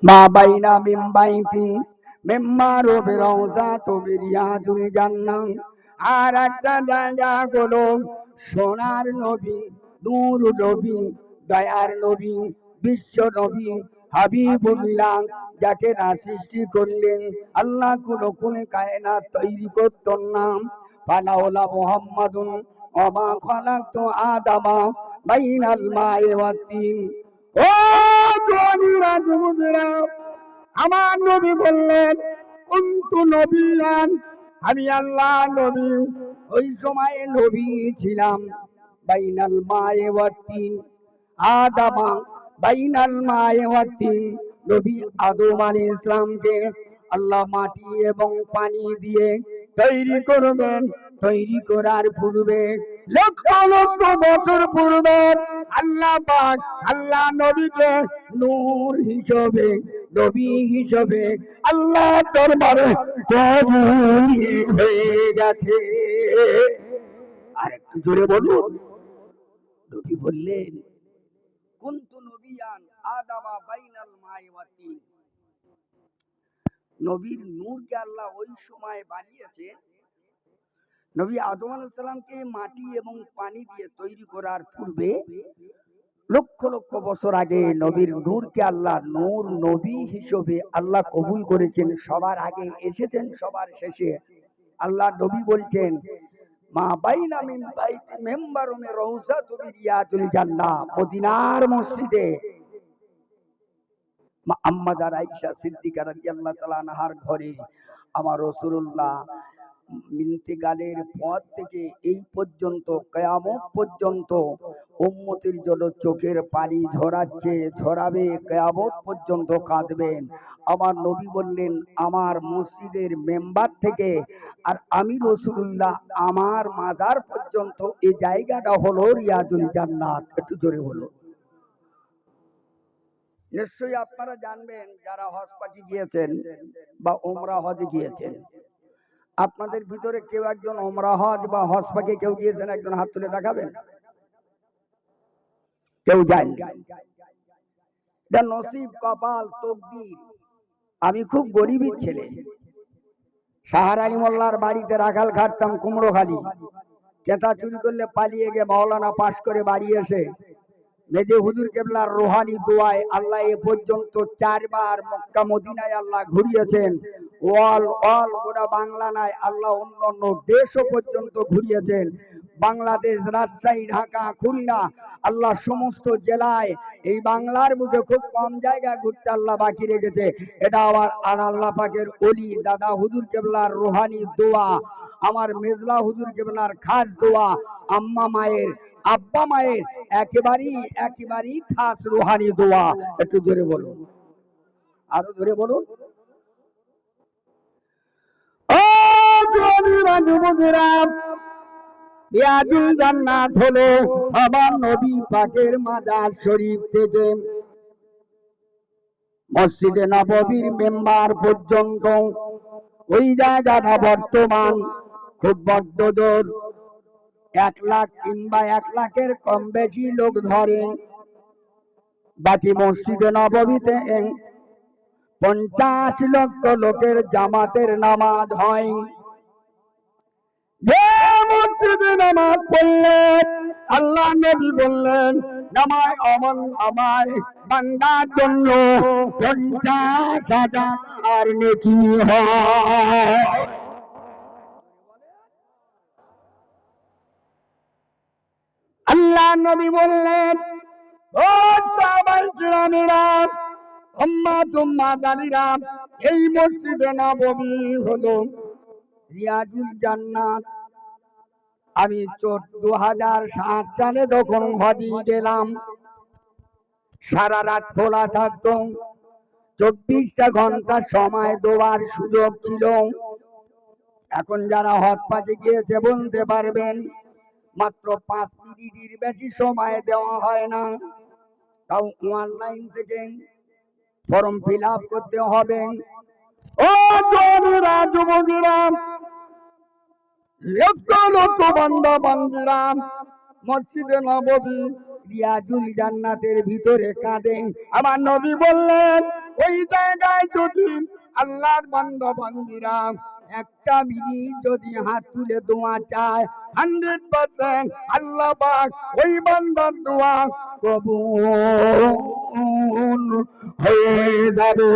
মা বাইনা মিন বাইতি মিম্মারু বিরাউজাতু বিরিয়াতুল জান্নাহ। আর একটা জায়গা হলো সোনার নবী, নূর নবী, দয়ার নবী, বিশ্ব নবী হাবিবুল্লাহ, যাকে না সৃষ্টি করলেন আল্লাহ কোন কায়নাত তৈরি করতেন না। ফালাউলা মুহাম্মাদুন ওমা খালাকতু আদামা বাইনাল মাই ওয়াত তিন। ও জওয়ানেরা, যুবকেরা, আমার নবী বললেন কুনতু নবিয়ান, আমি আল্লাহ নবী ওই সময়ে নবী ছিলাম। বাইনাল মায়ে ওয়াত তিন, আদামা বাইনাল মায়ে ওয়াত তিন, নবী আদম আলাইহিস সালামকে আল্লাহ মাটি এবং পানি দিয়ে তৈরি করবেন। তৈরি করার পূর্বে লক্ষ লক্ষ বছর পূর্বে আল্লাহ পাক আল্লাহ নবীকে নূর হিসেবে, নবী হিসেবে আল্লাহ দরবারে কবুল হয়ে গেছে। আর একটু জোরে বলুন। নবী বললেন কুনতু নবিয়ান আদামা বাইনাল মাই ওয়াত তিন। নবীর নূরকে আল্লাহ ওই সময় বানিয়েছে, নবী আদম আলাইহিস সালামকে মাটি এবং পানি দিয়ে তৈরি করার পূর্বে লক্ষ লক্ষ বছর আগে নবীর নূরকে আল্লাহ নূর নবী হিসেবে আল্লাহ কবুল করেছেন। সবার আগে এসেছেন, সবার শেষে। আল্লাহ নবী বলছেন মা বাইনা মিন বাইতি মিম্বারুম রাউজাতু বিরিয়াতুল জান্নাহ, মদিনার মসজিদে আম্মা জান আয়েশা সিদ্দিকা রাদিয়াল্লাহু তাআলা আনহার ঘরে আমার রাসূলুল্লাহ ইন্তেকালের পর থেকে এই পর্যন্ত কিয়ামত পর্যন্ত উম্মতের জন্য চোখের পানি ঝরাচ্ছে, ঝরাবে, কিয়ামত পর্যন্ত কাঁদবেন। আমার নবী বললেন আমার মসজিদের মেম্বার থেকে আর আমি রাসূলুল্লাহ আমার মাজার পর্যন্ত এই জায়গাটা হলো রিয়াজুল জান্নাত। একটু জোরে বলো। নিশ্চয়ই আপনারা জানবেন যারা হজ পাখি গিয়েছেন বা উমরা হজে গিয়েছেন, আপনাদের ভিতরে কেউ একজন উমরা হজ বা হজ পাখি কেউ গিয়েছেন? একজন হাত তুলে দেখাবেন। কেউ যায়নি। এটা নসিব, কপাল, তকদির। আমি খুব গরিবের ছেলে, সাহার আলী মোল্লার বাড়িতে রাখাল খাটতাম কুমড়োখালি। কেতা চুরি করলে পালিয়ে গিয়ে মাওলানা পাশ করে বাড়ি এসে মেজে হুজুর কেবলার রোহানি দোয়ায় আল্লাহ এ পর্যন্ত 4 বার মক্কা মদিনায় আল্লাহ ঘুরিয়েছেন। ওয়াল অল গোটা বাংলা নাই, আল্লাহ অন্য অন্য দেশও পর্যন্ত ঘুরিয়েছেন। বাংলাদেশ, রাজশাহী, ঢাকা, খুলনা, আল্লাহ সমস্ত জেলায় এই বাংলার বুকে খুব কম জায়গা ঘুরতে আল্লাহ বাকি রেখেছে। এটা আবার আল্লাহ পাকের ওলি দাদা হুজুর কেবলার রোহানি দোয়া, আমার মেজলা হুজুর কেবলার খাস দোয়া, আম্মা মায়ের, আব্বা মায়ের একেবারেই খাস রুহানি দোয়া। একটু জোরে বলুন, আরো জোরে বলুন। ও জওয়ানেরা, যুবকেরা, রিয়াজুল জান্নাত হলো আমার নবী পাকের মাজার শরীফ থেকে মসজিদে নববীর মেম্বার পর্যন্ত ওই জায়গাটা বর্তমান খুব বদ্ধদূর। 1 লাখ কিংবা 1 লাখের কম বেশি লোক ধরে। বাকি মসজিদে নববীতে 50 লক্ষ লোকের জামাতের নামাজ হয়। যে মসজিদে নামাজ পড়লেন আল্লাহ নবী বললেন নামায় আমায় বান্দার জন্য 50,000 নেকি হয়। আল্লাহ নবী বললেন ও সাহাবায়ে কিরামেরা, উম্মাদানিরা, এই মসজিদে নববী হলো রিয়াজুল জান্নাত। আমি 2007 সালে যখন হজে গেলাম, সারা রাত খোলা থাকতো, 24টা ঘন্টা সময় দেওয়ার সুযোগ ছিল। এখন যারা হজ পাকে গিয়েছে বলতে পারবেন মাত্র 5 মিনিটের বেশি সময় দেওয়া হয় না। তাও অনলাইন থেকে ফর্ম ফিল আপ করতে হবে। ও জওয়ানেরা, যুবকেরা, লক্ষ লক্ষ বান্দা বান্দীরা মসজিদে নববী রিয়াজুল জান্নাতের ভিতরে কাঁদেন। আমার নবী বললেন ওই জায়গায় যদি আল্লাহর বান্দা বান্দিরা একটা মিনিট যদি হাত তুলে দোয়া চায় 100% আল্লাহ পাক ওই বান্দার দোয়া কবুল হয়ে যাবে।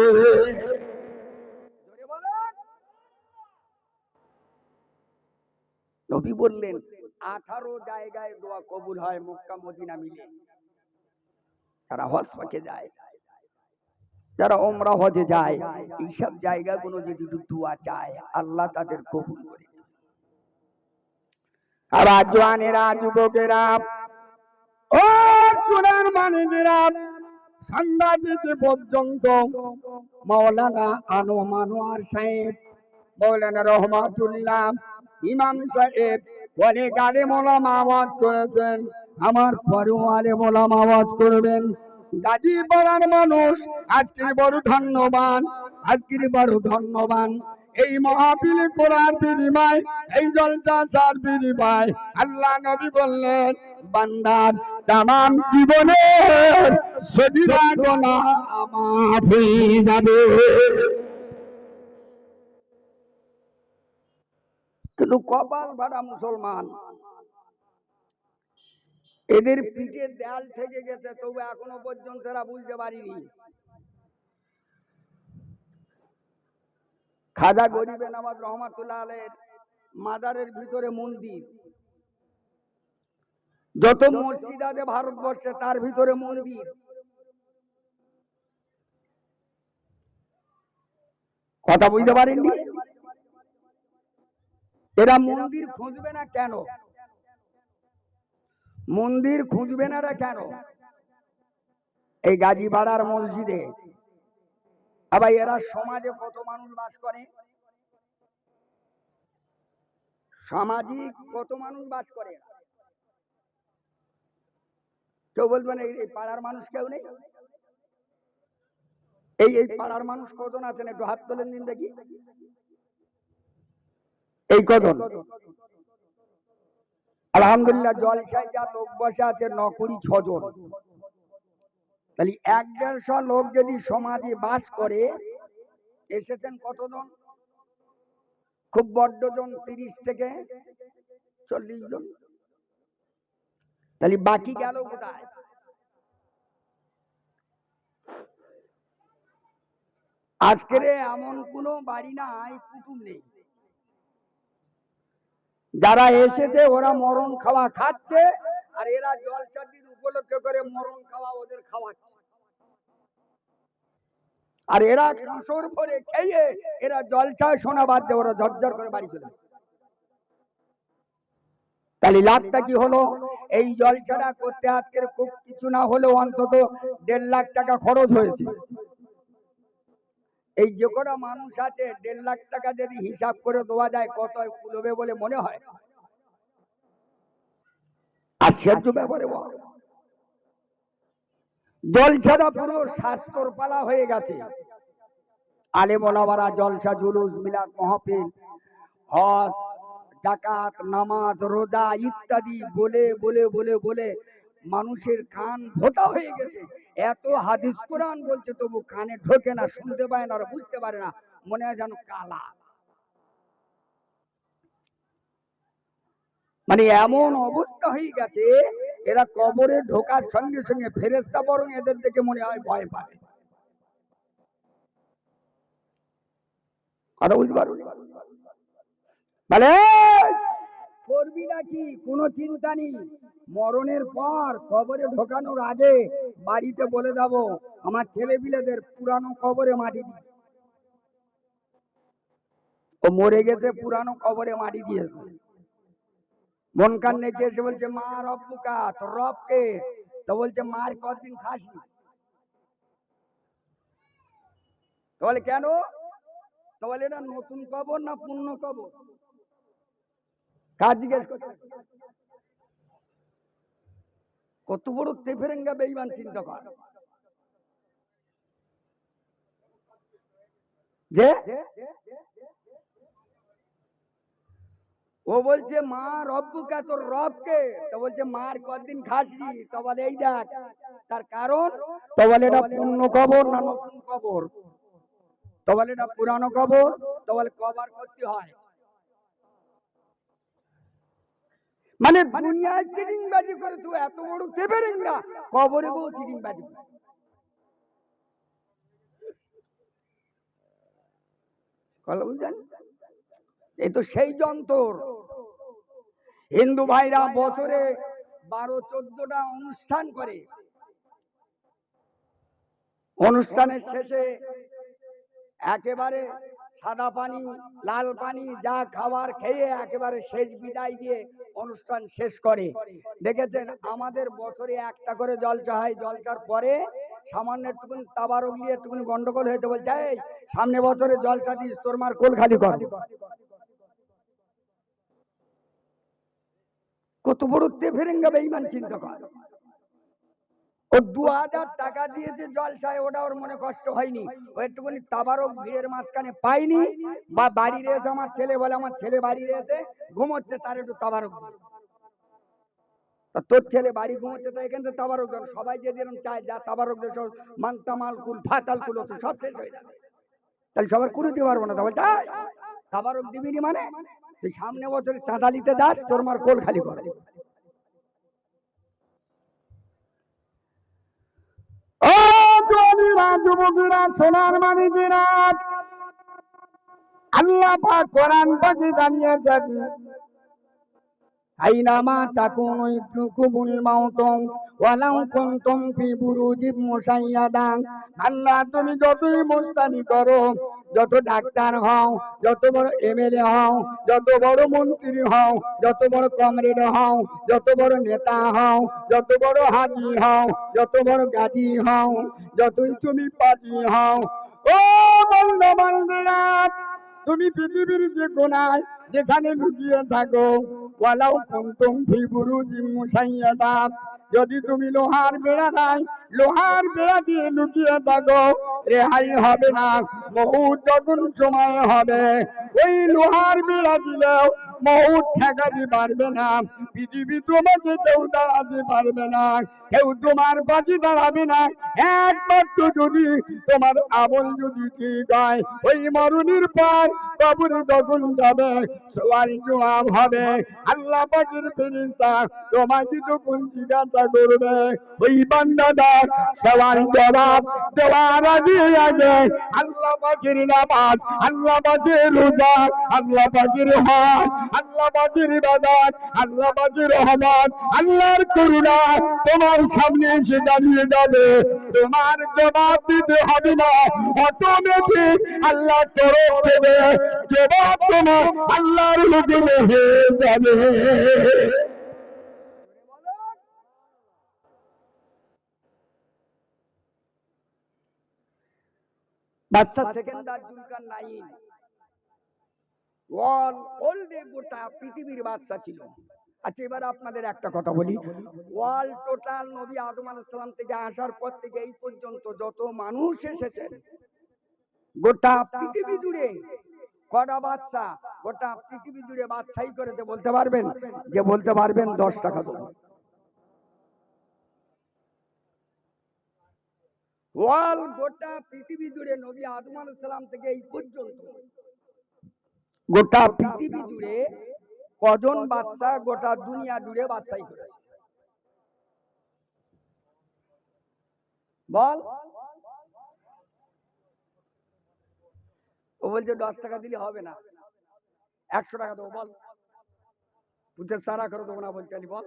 নবী বললেন 18 জায়গায় দোয়া কবুল হয় মক্কা মদিনা মিলে। তারা হজ পাকে যায়, যারা ওমরা হজে যায়, এইসব জায়গাগুলো যদি দোয়া চায় আল্লাহ তাদের কবুল করে। আবার জওয়ানেরা, যুবকেরা, ও সোনার মানিকেরা, সাংবাদিক পর্যন্ত মাওলানা আনোয়ার সাহেব, মাওলানা রহমাতুল্লাহ ইমাম সাহেব অনেক আলেম ওলামা আওয়াজ করেছেন, আমার পরেও আলেম ওলামা আওয়াজ করবেন। গাজীপাড়ার মানুষ আজকে বড় ধন্যবান, আজকের বড় ধন্যবান। এই মাহফিলে কোরআন বিনিময়, এই জলসা সার বিনিময় আল্লাহ নবী বললেন বান্দার তামাম জীবনের সদীরা গুনাহ মাফ হয়ে যাবে। কিন্তু কপাল ফাটা মুসলমান, এদের পিঠে দেয়াল থেকে গেছে, তবু এখনো পর্যন্ত এরা বুঝতে পারিনি। খাজা গরিবে নওয়াজ রহমাতুল্লাহ আলাইহির মাজারের ভিতরে মন্দির, যত মসজিদ আছে ভারতবর্ষে তার ভিতরে মন্দির। কথা বুঝতে পারেননি? এরা মন্দির খুঁজবে না কেন? মন্দির খুঁজবে না কেন? এই গাজীপাড়ার মসজিদে আবার এরা সমাজে কত মানুষ বাস করে, সামাজিক কত মানুষ বাস করে? কেউ বলবেন এই পাড়ার মানুষ কেউ নেই? এই পাড়ার মানুষ কজন আছেন একটু হাত তোলেন দিন দেখি। এই কজন? আলহামদুলিল্লাহ জলসায় যা লোক বসে আছে 9-6 জন। তাহলে 1-150 লোক যদি সমাজে বাস করে, এসেছেন কতজন? খুব বড্ড জন 30 থেকে 40 জন। তাহলে বাকি গেল কোথায়? আজকের এমন কোন বাড়ি নাই কুটুম নেই। যারা এসেছে ওরা মরণ খাওয়া খাচ্ছে, আর এরা জলসার দিন উপলক্ষ করে মরণ খাওয়া ওদের খাওয়াচ্ছে। আর এরা কাঁসর ভরে খেয়ে এরা জলসায় শোনা বাদ দিয়ে ওরা ঝরঝর করে বাড়ি চলে আসে। তাহলে লাভটা কি হলো? এই জলসাটা করতে আজকের খুব কিছু না হলেও অন্তত 1.5 লাখ টাকা খরচ হয়েছে। এই যে কটা মানুষ আছে 1.5 লাখ টাকা যদি হিসাব করে দেওয়া যায় কত কুলবে বলে মনে হয়? আশ্চর্য ব্যাপারে জলসাটা পুরো শাস্ত্র পালা হয়ে গেছে। আলেম ওলামারা জলসা, জুলুস, মিলাদ, মাহফিল, হজ, যাকাত, নামাজ, রোজা ইত্যাদি বলে বলে বলে বলে মানুষের কান ভোতা হয়ে গেছে। এত হাদিস কোরআন বলছে তবু কানে ঢোকে না, শুনতে পায় না, বুঝতে পারে না, মনে হয় যেন কালা। মানে এমন অবস্থা হয়ে গেছে, এরা কবরে ঢোকার সঙ্গে সঙ্গে ফেরেশতা বরং এদের দেখে মনে হয় ভয় পাবে। কথা বুঝতে পারো? বলে করবি নাকি কোনো চিন্তা নেই, মরণের পর কবরে ঢোকানোর আগে বাড়িতে বলে যাব আমার ছেলে পিলেদের পুরানো কবরে মাটি দিই। ও মরে গেছে, পুরানো কবরে মাটি দিয়েছে। মন কান নেকে এসে বলছে মা রব্বুকা, তোর রবকে? তো বলছে মার কতদিন খাসি। তো বলে কেন? তো বলে এটা নতুন কবর না পূর্ণ কবর? কার জিজ্ঞেস করছে? কত বড় তেফেরেঙ্গা বেঈমান, চিন্তা কর। যে ও বলছে মা রব্বুকা, তোর রবকে? তো বলছে মার কদিন খাসনি? তো বলে এই দেখ তার কারণ। তো বলে এটা পূর্ণ কবর না নতুন কবর? তো বলে এটা পুরানো কবর। তো বলে কবর করতে হয় মানে দুনিয়ায় চিটিংবাজি করে তুই এত বড় তেবেরেঙ্গা, কবরে গো চিটিংবাজি করে। কথা বুঝলেন? এই তো সেই যন্ত্র। হিন্দু ভাইরা বছরে 12-14টা অনুষ্ঠান করে। অনুষ্ঠানের শেষে একেবারে সাদা পানি লাল পানি যা খাবার খেয়ে একেবারে শেষ বিদায় দিয়ে অনুষ্ঠান শেষ করে। দেখেছেন আমাদের বছরে একটা করে জলসা হয়, জলসার পরে সামান্য একটুকুনি তাবারক নিয়ে একটুকুনি গন্ডগোল হয়েছে, বলছে এই সামনে বছরে জলসা দিস, তোর মার কোল খালি কর। কত বড় তেফেরেঙ্গা বেঈমান, চিন্তা কর। ও 2000 টাকা দিয়েছে জলসায়, ওটা ওর মনে কষ্ট হয়নি। ও একটুখানি তাবারক ভিড়ের মাঝখানে পাইনি, বা বাড়ি রয়েছে আমার ছেলে, বলে আমার ছেলে বাড়ি রয়েছে ঘুমোচ্ছে, তার একটু তাবারক দিই। তা তোর ছেলে বাড়ি ঘুমোচ্ছে, তো এখান থেকে তাবারক দেন। সবাই যে যেরকম চায় যা তাবারক দেয় সব মানতামাল কুল ফাতাল কুল হতো, সব শেষ হয়ে যাবে। তাহলে সবার করে দিতে পারবো না। তাহলে তাবারক দিবিনি মানে তুই সামনে বছরে চাঁদা নিতে যাস, তোর মার কোল খালি করে। ও জমিরা, যুবকেরা, সোনার মানিকেরা, আল্লাহ পাক কোরআন পাকে জানিয়েছেন আইনামা তাকুনু ইদরুকুমুল মাউত ওয়ালাউ কুনতুম ফি বুরুজিম মুশাইয়াদা। আল্লাহ তুমি যতই মুস্তানি করো, যত ডাক্তার হও, যত বড় এমএলএ হও, যত বড় মন্ত্রী হও, যত বড় কমরেড হও, যত বড় নেতা হও, যত বড় হাজি হও, যত বড় গাজী হও, যতই তুমি পাজি হও, ও বন্ধু, তুমি পৃথিবীর যে কোনায় যেখানে লুকিয়ে থাকো, ওয়ালাউ কুনতুম ফি বুরুজিম মুশাইয়াদা, যদি তুমি লোহার বেড়া নাই, লোহার বেড়া দিয়ে লুকিয়ে থাকো, রেহাই হবে না। মউত যখন সময় হবে, ওই লোহার বেড়া দিলেও মউত ঠেকাতে পারবে না। পৃথিবী তোমাকে কেউ দাঁড়াতে পারবে না, কেউ তোমার পাশে দাঁড়াবে না। একমাত্র যদি তোমার আমল যদি ঠিক হয়, ওই মরণের পর কবরে যখন যাবে, সওয়াল জবাব হবে। আল্লাহ পাকের ফেরেশতা তোমাকে যখন জিজ্ঞাসা করবে, ওই বান্দাটা সওয়াল জবাব দেওয়ার আগে আগে আল্লাহ পাকের নামাজ, আল্লাহ পাকের রোজা, আল্লাহ পাকের হজ, আল্লাহ পাকের ইবাদত, আল্লাহ পাকের রহমত, আল্লাহর করুণা তোমার সামনে এসে দাঁড়িয়ে যাবে। তোমার জবাব দিতে হবে না, অটোমেটিক আল্লাহ তরফ দেবে জবাব, তোমার আল্লাহর হুকুমে হয়ে যাবে। বাদশা সেকেন্দার জুলকার নাইন ওয়াল ওল্ডে গোটা পৃথিবীর বাদশা ছিল। আচ্ছা এবার আপনাদের একটা কথা বলি, ওয়াল টোটাল নবী আদম আলাইহিস সালাম থেকে আসার পর থেকে এই পর্যন্ত যত মানুষ এসেছেন গোটা পৃথিবী জুড়ে কটা বাদশা গোটা পৃথিবী জুড়ে বাদশাহী করেছে বলতে পারবেন? যে বলতে পারবেন 10 টাকা দেবো। ওয়াল গোটা পৃথিবী জুড়ে নবী আদম আলাইহিস সালাম থেকে এই পর্যন্ত গোটা পৃথিবী জুড়ে কজন বাদশা গোটা দুনিয়া জুড়ে বাদশাহী করেছে বল? ও বলছে 10 টাকা দিলে হবে না, 100 টাকা দেবো। বল তুই সারা করে দেবো না বলতে বল।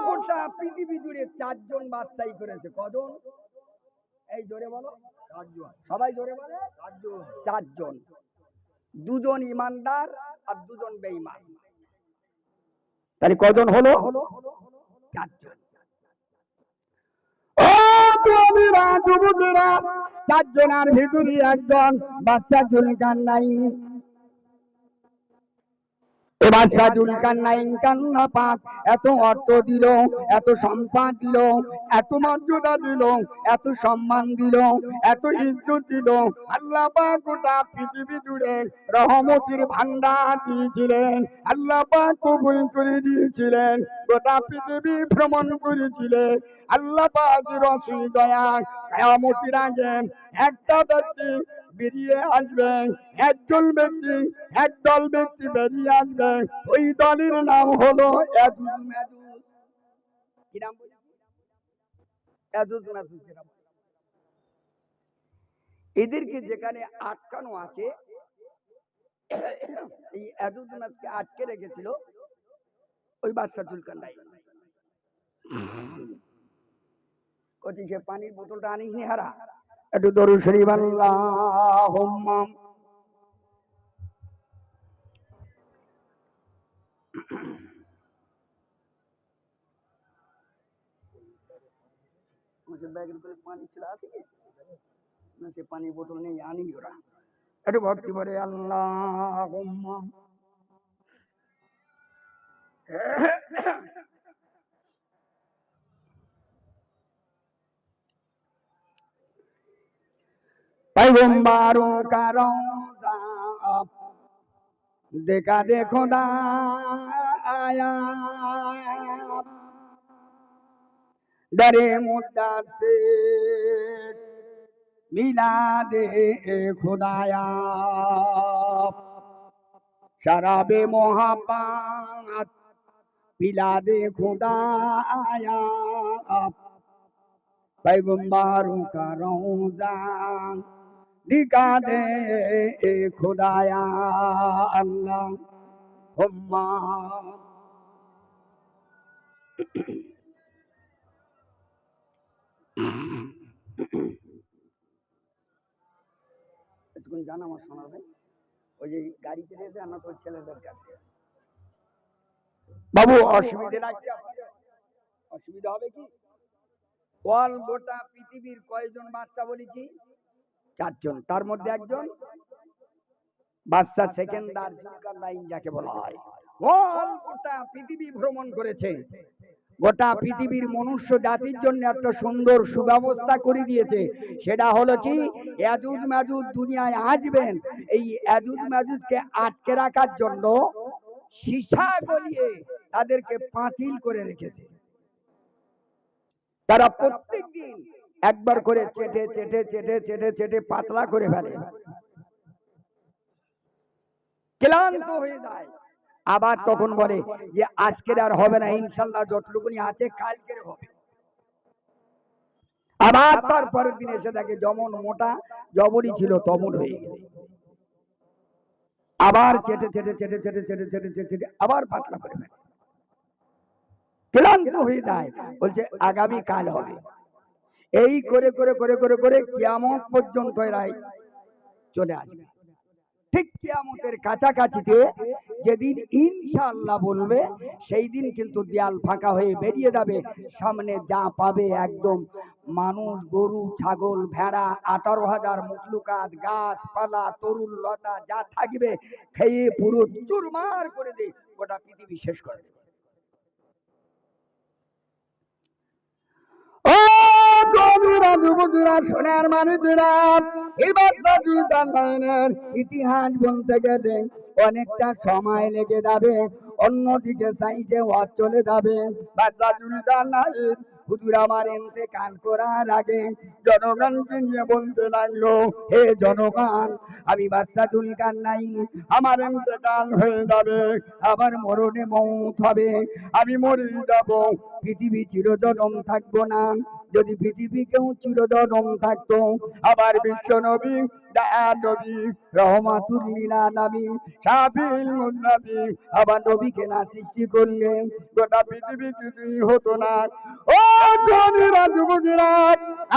গোটা পৃথিবী জুড়ে 4 জন বাদশাহী করেছে। কজন? এই জোরে বলো। 4 জন। সবাই জোরে বলে। 4 জন। 4 জন। 2 জন ইমানদার আর 2 জন বেঈমান। তাহলে কজন হলো? 4 জন। ও তুমিরা যুবকেরা, 4 জনের ভিতরে একজন বাদশা জুলকারনাইন। এবার জুলকারনাইন কান্না পাক এত অর্থ দিল, এত সম্পদ দিল, এত মর্যাদা দিল, এত সম্মান দিল, এত ইজ্জত দিল। আল্লাহ পাক গোটা পৃথিবী জুড়ে রহমতের ভান্ডার দিয়েছিলেন। আল্লাহ পাক কবুল করে দিয়েছিলেন। গোটা পৃথিবী ভ্রমণ করেছিলেন। আল্লাহ পাকের অসীম দয়া। কিয়ামতের আগে একটা ব্যক্তি বেরিয়ে আসবে, একজন ব্যক্তি, একদল ব্যক্তি বেরিয়ে আসবে। ওই দলের নাম হলো ইয়াজুজ মাজুজ। কি নাম বলি? ইয়াজুজ মাজুজ। এদেরকে যেখানে আটকানো আছে, এই ইয়াজুজ মাজুজকে আটকে রেখেছিল ওই বাদশা জুলকারনাইন। কচি সে পানির বোতলটা আনিস নি হারা, একটু দরুদ শরীফ আল্লাহুম্মা। ব্যাগের করে পানি ছিল, আছে কি না? সে পানির বোতল নেই, আনিনি ওরা। একটু ভক্তি করে আল্লাহুম্মা। पैगंबरों का रोज़ा देखा दे खुदा आया, दरे मुद्दत से मिला दे खुदाया, शराबे मोहब्बत पिला दे खुदाया, पैगंबरों का रोज़ा दिखा दे खुदाया अल्लाहुम्मा। এতক্ষণ জানা আমার শোনাবে ওই যে গাড়িতে এসে আমরা তো ছেলেদের কাছে বাবু অসুবিধা লাগছে আপনাদের? অসুবিধা হবে কি? অল গোটা পৃথিবীর কয়জন বাচ্চা বলেছি? 4 জন। তার মধ্যে একজন বাদশা সেকেন্দার জুলকারনাইন যাকে বলা হয়। অল গোটা পৃথিবী ভ্রমণ করেছে। গোটা পৃথিবীর মনুষ্য জাতির জন্য একটা সুন্দর সুব্যবস্থা করে দিয়েছে। সেটা হলো কি, ইয়াজুজ মাজুজ দুনিয়ায় আসবেন। এই ইয়াজুজ মাজুজকে আটকে রাখার জন্য সীসা গলিয়ে তাদেরকে পাঁচিল করে রেখেছে। তারা প্রত্যেক দিন একবার করে চেটে চেটে চেটে চেটে চেটে পাতলা করে ফেলে, ক্লান্ত হয়ে যায়। আবার তখন বলে যে আজকের আর হবে না, ইনশাল্লাহ যতটুকুনি আছে কালকের হবে। আবার তারপরের দিন এসে দেখে যেমন মোটা জবরই ছিল তেমন হয়ে গেছে। আবার চেটে চেটে চেটে চেটে চেটে চেটে চেটে চেটে আবার পাতলা করে ফেলে, ক্লান্ত হয়ে যায়। বলছে আগামী কাল হবে। এই করে করে করে করে করে কিয়ামত পর্যন্ত এরাই চলে আসবে। ঠিক কিয়ামতের কাছাকাছিতে যেদিন ইনশাআল্লাহ বলবে, সেই দিন কিন্তু দেয়াল ফাঁকা হয়ে বেরিয়ে যাবে। সামনে যা পাবে একদম মানুষ, গরু, ছাগল, ভেড়া, 18,000 মুখলুকাত, গাছপালা, তরুণ লতা যা থাকবে খেয়ে পুরো চুরমার করে দিয়ে গোটা পৃথিবী শেষ করে দেবে। সোনার মানুষেরা, ইতিহাস বলতে গেলে অনেকটা সময় লেগে যাবে। অন্যদিকে সাইডে ওয়াজ চলে যাবে। হুজুর আমার ইন্তেকাল করার আগে জনগণকে নিয়ে বলতে লাগলো, হে জনগণ, আমি বাদশা জুলকারনাইন, আমার ইন্তেকাল হয়ে যাবে, আবার মরণে মৌত হবে, আমি মরে যাব, পৃথিবী চিরজনম থাকবো না। যদি পৃথিবী কেউ চিরজনম থাকতো, আবার বিশ্ব নবী, দয়ার নবী, রহমাতুল লিল আলামিন, শাফিউল মুজনাবিন, আবার নবীকে না সৃষ্টি করলে গোটা পৃথিবী কিছুই হতো না। ও জমিরা, যুবকেরা,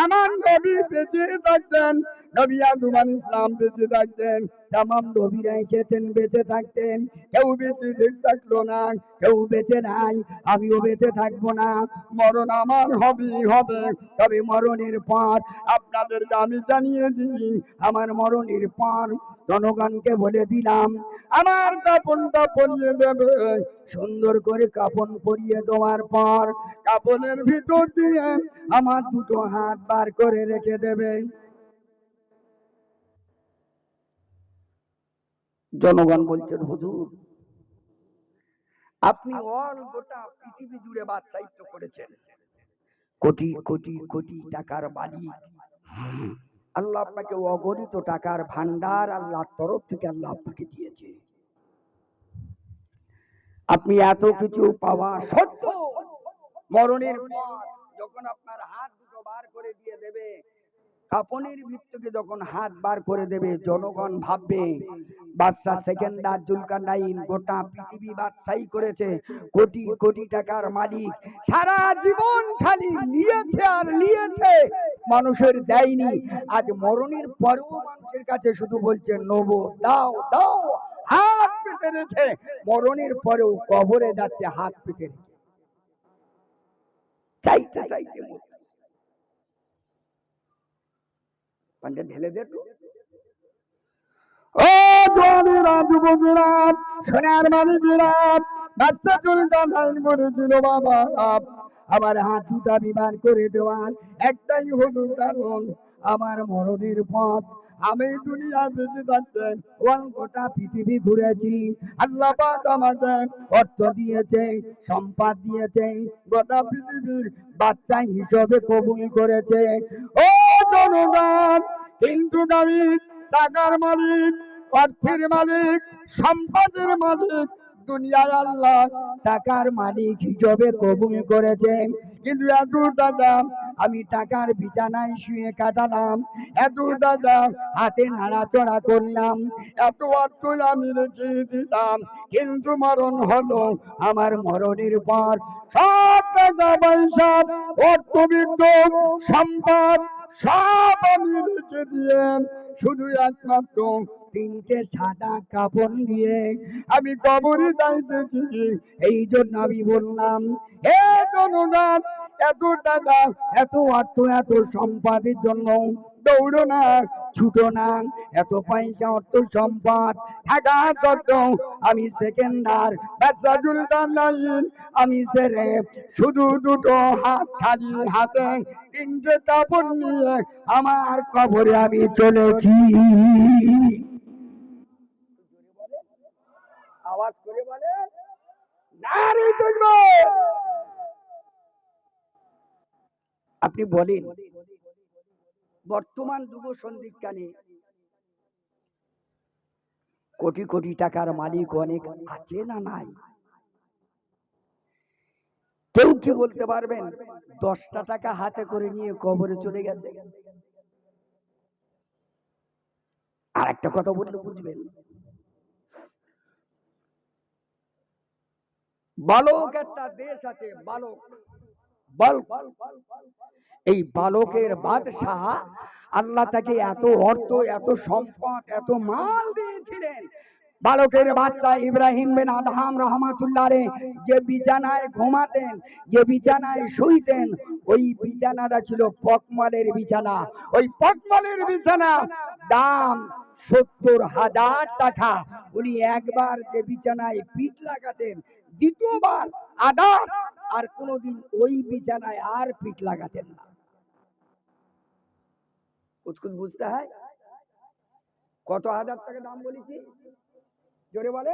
আমার নবী বেঁচে থাকতেন, নবী আদম আলাইহিস সালাম বেঁচে থাকতেন, তামাম নবীরা এসেছেন, বেঁচে থাকতেন, কেউ বেঁচে থাকলো না, কেউ বেঁচে নাই, আমিও বেঁচে থাকবো না, মরণ আমার হবেই হবে। তবে মরণের পর আপনাদেরকে আমি জানিয়ে দিই, আমার মরণের পর জনগণকে বলে দিলাম, আমার কাপড়টা পরিয়ে দেবে। সুন্দর করে কাপড় পরিয়ে দেওয়ার পর কাপড়ের ভিতর দিয়ে আমার দুটো হাত বার করে রেখে দেবে। জনগণ বলছেন, হুজুর আপনি অল গোটা পৃথিবী জুড়ে বাদশাহিত্য করেছেন, কোটি কোটি কোটি টাকার মালিক, আল্লাহ আপনাকে অগণিত টাকার ভান্ডার আল্লাহর তরফ থেকে আল্লাহ আপনাকে দিয়েছে, আপনি এত কিছু পাওয়া সত্ত্বেও মরণের পর যখন আপনার হাত দুটো বার করে দিয়ে দেবে, কাপনের ভিতরে যখন হাত বার করে দেবে, জনগণ ভাববে বাদশাহ সেকেন্দার জুলকারনাইন গোটা পৃথিবী বাদশাহী করেছে, কোটি কোটি টাকার মালিক, সারা জীবন খালি নিয়েছে আর নিয়েছে, মানুষের দেয়নি। আজ মরণের পরেও মানুষের কাছে শুধু বলছে নবো, দাও দাও, হাত পেতে রেখে মরণের পরেও কবরে যাচ্ছে হাত পেতে রেখে, চাইতে চাইতে পাঞ্জা ঢেলে দে তো। ও জওয়ানেরা, যুবকেরা, সোনার মানিকেরা, বাচ্চা জুলকারনাইন বলেছিল, বাবা আমার হাত দুটা বিমান করে দেওয়ার একটাই হলো কারণ, আমার মরণের পথ, আমি দুনিয়া বেঁচে থাকতেন গোটা পৃথিবী ঘুরেছি, আল্লাহ পাক আমাকে অর্থ দিয়েছে, সম্পদ দিয়েছে, গোটা পৃথিবীর বাচ্চা হিসেবে কবুল করেছে। ও জনগণ, কিন্তু আমি টাকার মালিক, অর্থের মালিক, সম্পদের মালিক, দুনিয়ায় আল্লাহ টাকার মালিক হিসেবে কবুল করেছেন, কিন্তু এত টাকা আমি টাকার বিছানায় শুয়ে কাটালাম, এত টাকা হাতে নাড়াচড়া করলাম, এত অর্থ আমি রেখে দিতাম, কিন্তু মরণ হলো, আমার মরণের পর সব টাকা পয়সা, অর্থবিত্ত, সম্পদ সব আমি রেখে দিয়ে শুধু একমাত্র তিনটে সাদা কাপড় নিয়ে আমি কবরে যাইতেছি। এই জন্য আমি বললাম, হে জনগণ, এত টাকা, এত অর্থ, এত সম্পদের জন্য দৌড়ো না, ছুটো না, এত পয়সা অর্থ সম্পদ থাকা সত্ত্বেও আমি সেকেন্দার বাদশাহ জুলকারনাইন, আমি সেরে শুধু দুটো হাত খালি হাতে তিনটে কাপড় নিয়ে আমার কবরে আমি চলেছি। আওয়াজ করে বলে নারী তাকবীর। আপনি বলেন, বর্তমান যুব সন্ধিক্ষণে কোটি কোটি টাকার মালিক অনেক আছে না নাই? কেউ কি বলতে পারবেন 10টা টাকা হাতে করে নিয়ে কবরে চলে গেছে? আর একটা কথা বললে বুঝবেন, বালক একটা দেশ আছে, বালক, এই বালকের বাদশাহ আল্লাহ তাকে এত অর্থ, এত সম্পদ, এত মাল দিয়েছিলেন, বালকের বাচ্চা ইব্রাহিম বিন আদহাম রহমাতুল্লাহ আলাইহি যে বিছানায় ঘুমাতেন, যে বিছানায় শুইতেন, ওই বিছানাটা ছিল পকমালের বিছানা, ওই পকমালের বিছানা দাম 70,000 টাকা। উনি একবার যে বিছানায় পিঠ লাগাতেন, দ্বিতীয়বার আদার আর কোনোদিন ওই বিছানায় আর পিঠ লাগাতেন না। কুছ কুছ বুঝতে হয়। কত হাজার টাকা দাম বলেছি? জোরে বলে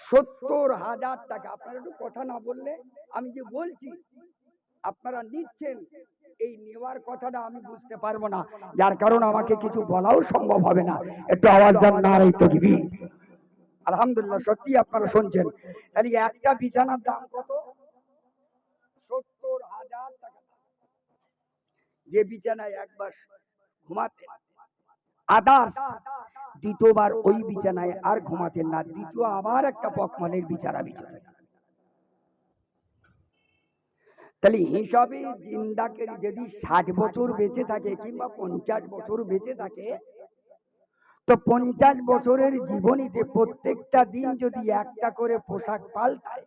70,000 টাকা। আপনারা একটু কথা না বললে আমি যে বলছি আপনারা নিচ্ছেন, এই নেওয়ার কথাটা আমি বুঝতে পারবো না, যার কারণ আমাকে কিছু বলাও সম্ভব হবে না। একটু আওয়াজ দেন নারে তাকবীর। আলহামদুলিল্লাহ, সত্যি আপনারা শুনছেন। তাহলে একটা বিছানার দাম কত? 70,000 টাকা। যে বিছানায় একবার ঘুমাতেন, আদার্স দ্বিতীয়বার ওই বিছানায় আর ঘুমাতেন না, দ্বিতীয় আবার একটা পকমালের বিছানা বিছানা। তাহলে হিসাবে জিন্দাকে যদি 60 বছর বেঁচে থাকে কিংবা 50 বছর বেঁচে থাকে, তো 50 বছরের জীবনীতে প্রত্যেকটা দিন যদি একটা করে পোশাক পাল্টায়,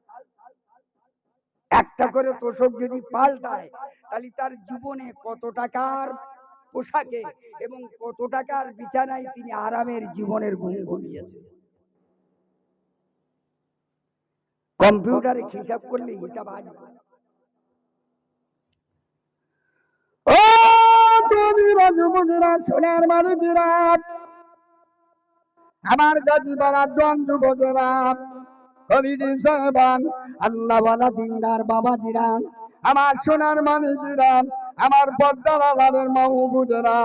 একটা করে তোষক যদি পাল্টায়, তাহলে তার জীবনে কত টাকার পোশাকে এবং কত টাকার বিছানায় তিনি আরামের জীবনের গুণ ঘুমিয়েছে। কম্পিউটারে হিসাব করলে হিসাব আসবে। ও কবিরা যুবকেরা, সোনার মানুষেরা, আমার গাজী বাড়া জন যুবকেরা, কবির সাহেবান, আল্লাহ ওয়ালা দিনদার বাবাজিরা, আমার সোনার মানুষেরা, আমার পদ্মার আলাদের মাহবুবেরা,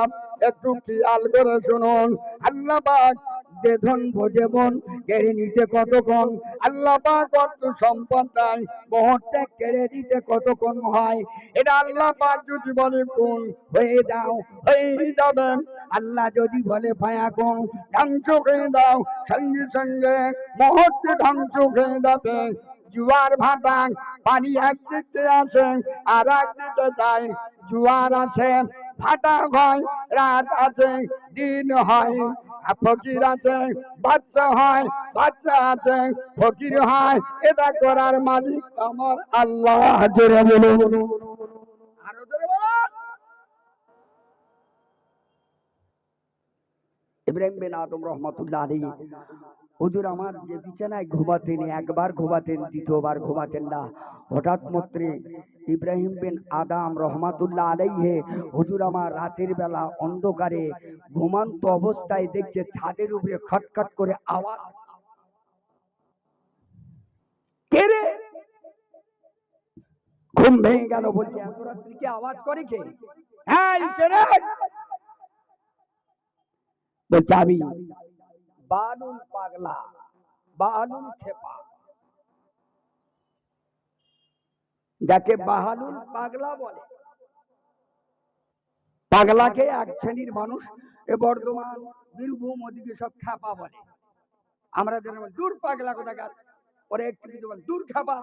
একটু খেয়াল করে শুনুন। আল্লাহ পাক যে ধন বোঝে মন কেড়ে নিতে কতক্ষণ, আল্লাহ পাক অর্থ সম্পদ দেয়, মুহূর্তে কেড়ে দিতে কতক্ষণ হয়। এটা আল্লাহ পাক যদি বলে কোন হয়ে যাও, হয়ে যাবে। আল্লাহ যদি বলে ভায়া কোন ধ্বংস হয়ে দাও, সঙ্গে সঙ্গে মুহূর্তে ধ্বংস হয়ে যাবে। জুয়ার ভাটা, পানি একদিকে আসে আর একদিকে যায়। জুয়ার আছে, ভাটা হয়, রাত আছে, দিন হয়। ফকির আছে, বাচ্চা হয়, বাচ্চা আছে, ফকির হয়। এটা করার মালিক আমার আল্লাহ। জোরে বলুন, আরো জোরে বলুন। ইব্রাহিম বিন আদম রহমাতুল্লাহ আলাইহি, হুজুর আমার যে বিছানায় ঘুমাতেন, একবার ঘুমাতেন, দ্বিতীয়বার ঘুমাতেন না। হঠাৎ মাত্রে ইব্রাহিম বিন আদম রহমাতুল্লাহ আলাইহি, হুজুর আমার রাতের বেলা অন্ধকারে ঘুমান্ত অবস্থায় দেখছে ছাদের উপরে খটখট করে আওয়াজ। কে রে? ঘুম ভেঙে গেল, বলছে এত রাত্রি কি আওয়াজ করে কে? হ্যাঁ, কে রে? বলছে আমি বালুল পাগলা, বালুল খেপা। যাকে বাহালুল পাগলা বলে, পাগলাকে এক শ্রেণীর মানুষ এ বর্ধমান, বীরভূম ওদিকে সব খেপা বলে। আমরা যেন দূর পাগলা কোথাকার, ওরা একটু কিছু বলে দূর খেপা।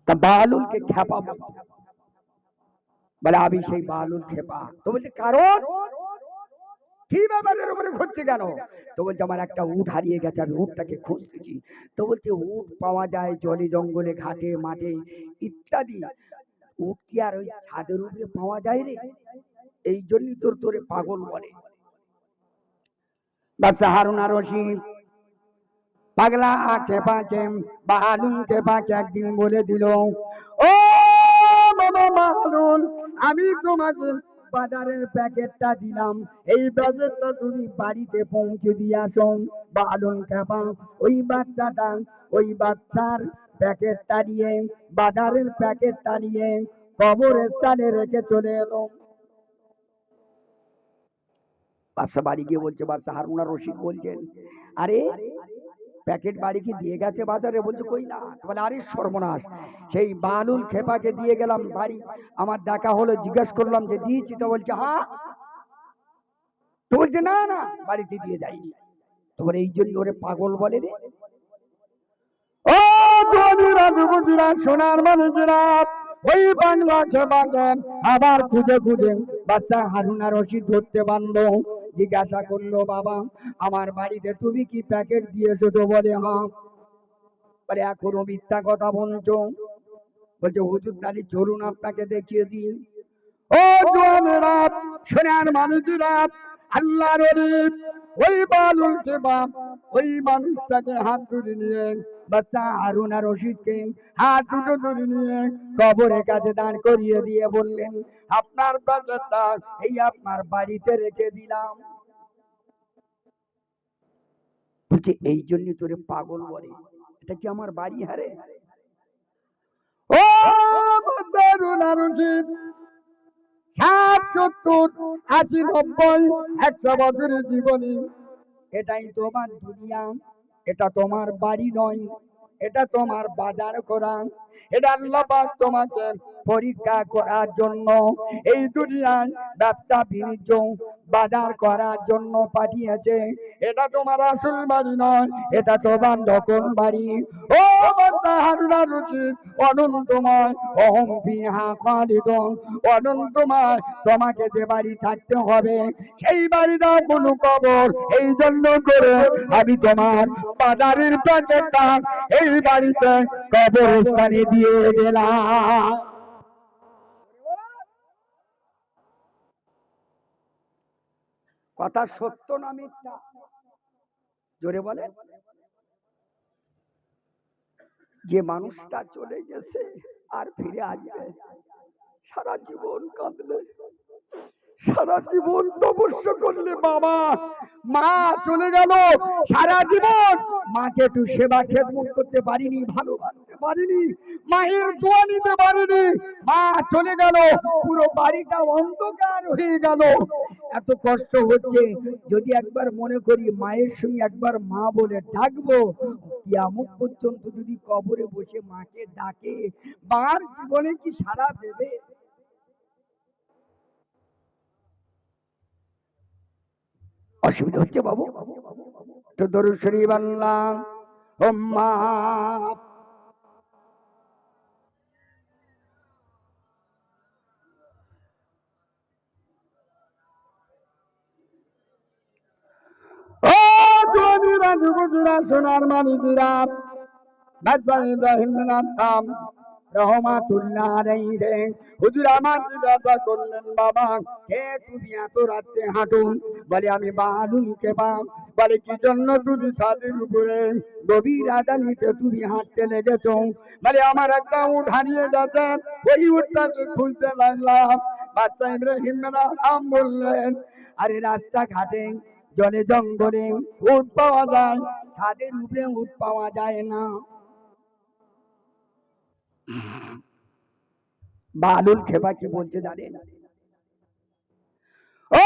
তা বাহালুলকে খেপা বলে, আমি সেই বাহালুল খেপা। তো বলছে কারণ কি ব্যাপারের উপরে ঘুরছে কেন? তো বলছে আমার একটা উট হারিয়ে গেছে, আমি উটটাকে খুঁজতেছি। তো বলছে উট পাওয়া যায় জলে জঙ্গলে, ঘাটে মাঠে ইত্যাদি। উট কি আর ওই ছাদের উপরে পাওয়া যায় রে? এই জন্যই তোরে পাগল বলে। বাচ্চা হারুন আর রশিদ পাগলা খেপাকে বাহালুল খেপাকে একদিন বলে দিল, ও বাবা বাহালুল, আমি তোমাকে বাজারের প্যাকেটটা দিলাম, এই প্যাকেটটা তুমি বাড়িতে পৌঁছে দিয়ে আসো। বাহালুল খেপা ওই বাচ্চাটা, ওই বাচ্চার প্যাকেটটা নিয়ে, বাজারের প্যাকেটটা নিয়ে কবরস্থানে রেখে চলে এলো। বাচ্চা বাড়ি গিয়ে বলছে, বাচ্চা হারুন আর রশিদ বলছেন, আরে প্যাকেট বাড়ি কি দিয়ে গেছে বাজারে? বলছে কই না। বলে আরে সর্বনাশ, সেই বালুল খেপাকে দিয়ে গেলাম বাড়ি, আমার দেখা হলো, জিজ্ঞেস করলাম যে দিয়েছি? তো বলছে হ্যাঁ। তো বলছে না না, বাড়িতে দিয়ে যাইনি। তো বলে এই জন্য ওরে পাগল বলে রে। ও ধনীরা যুবতীরা, সোনার মানুষেরা, ওই বাংলা খেপাকে আবার খুঁজে খুঁজে বাচ্চা হারুন আর রশিদ ধরতে বাঁধলো। জিজ্ঞাসা করলো, বাবা আমার বাড়িতে তুমি কি প্যাকেট দিয়েছো? তো বলে হ্যাঁ। বলে এখনো মিথ্যা কথা বলছো? বলছে হুজুর তাহলে চলুন আপনাকে দেখিয়ে দিন। ও জোয়ানেরা, সোনার মানুষেরা, আল্লাহর ওলি ওই বালুল খেপা ওই মানুষটাকে হাত ধরে নিয়ে, বাচ্চা হারুন আর রশিদকে হাত দুটো ধরে নিয়ে কবরের কাছে দাঁড় করিয়ে দিয়ে বললেন, আপনার প্যাকেটটা এই আপনার বাড়িতে রেখে দিলাম। বলছে এই জন্য তোরে পাগল বলে, এটা কি আমার বাড়ি? হারে ও হারুন আর রশিদ, 60, 70, 80, 90, 100 বছরের জীবনী, এটাই তোমার দুনিয়া, এটা তোমার বাড়ি নয়, এটা তোমার বাজার করা। এটা আল্লাহ পাক তোমাকে পরীক্ষা করার জন্য এই দুনিয়ায় ব্যবসা বাণিজ্য বাজার করার জন্য পাঠিয়েছে। এটা তোমার আসল বাড়ি নয়, এটা তোমার নকল বাড়ি। ও বান্দা হারুন রশিদ, অনন্তময় অহম ফিহা খালিদুন, অনন্তময় তোমাকে যে বাড়ি থাকতে হবে সেই বাড়িটা কোনো কবর। এই জন্য করে আমি তোমার বাজারের প্যাকেটটা এই বাড়িতে কবরস্থানে দিয়ে দিলাম। কথা সত্য না মিথ্যা? জোরে বলে। যে মানুষটা চলে গেছে আর ফিরে আসবে, সারা জীবন কাঁদলে, সারা জীবন তপস্যা করলে, বাবা মা চলে গেল, সারা জীবন মাকে একটু সেবা খেদমত করতে পারিনি, ভালোবাসতে পারিনি, মায়ের দোয়া নিতে পারিনি, মা চলে গেল, পুরো বাড়িটা অন্ধকার হয়ে গেল, এত কষ্ট হচ্ছে। যদি একবার মনে করি মায়ের সঙ্গে একবার মা বলে ডাকবো, কিয়ামত পর্যন্ত যদি কবরে বসে মাকে ডাকে, মার জীবনে কি সারা দেবে? অসুবিধা হচ্ছে বাবু? তো দরুদ শরীফ আল্লাহ হুম্মা। ও জমিরা যুবকরা, সোনার মানিকেরা, বাদশাহ ইব্রাহিম বিন আদহাম রহমাতুল্লাহ আলাইহি হুজুর আমার জিজ্ঞাসা করলেন, বাবা কে তুমি এত রাতে হাঁটো? বলে আমি বালুনকে বাপ। বলে কি জন্য তুমি ছাদের উপরে গভীর রাজধানীতে তুমি হাঁটতে লেগেছ? বলে আমার একটা উট হারিয়ে গেছে, ওই উটটাকে খুঁজতে লাগলাম। বাদশাহ ইব্রাহিম বিন আদহাম বললেন, আরে রাস্তাঘাটে জলে জঙ্গলে উট পাওয়া যায়, ছাদের উপরে উট পাওয়া যায় না। বালুল খেপা কি বলছে জানেন? ও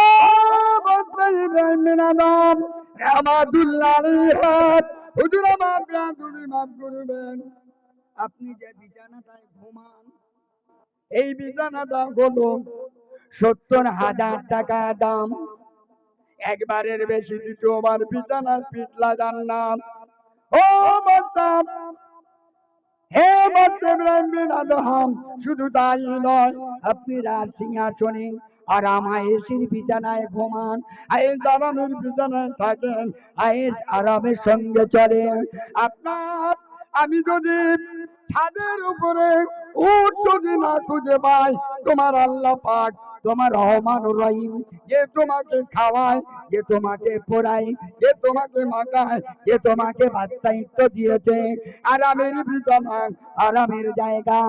বাদশাহ ইব্রাহিম বিন আদম রাহমাতুল্লাহ আলাইহি, হুজুর আমার প্রাণগুলি মাফ করবেন। আপনি যে বিছানাটায় ঘুমান, এই বিছানাটা হলো 70,000 টাকা দাম। একবারের বেশি দ্বিতীয়বার বিছানার পিঠ লাগান না। ও বাদশাহ, হে বাদশাহ ইব্রাহিম বিন আদম, শুধু তাই নয়, আপনি রাজ সিংহাসনে আরাম আয়েশের বিছানায় ঘুমান, আয়েশ আরামের বিছানায় থাকেন, আয়েশ আরামের সঙ্গে চলেন। আপনার আমি যদি ছাদের উপরে উট যদি না খুঁজে পাই, তোমার আল্লাহ পাক, তোমার রহমান রহিম, যে তোমাকে খাওয়ায়, যে তোমাকে পড়ায়, যে তোমাকে মাখায়, যে তোমাকে বাচ্চাইত্ব দিয়েছে, আরামের বিছানা, আরামের জায়গা,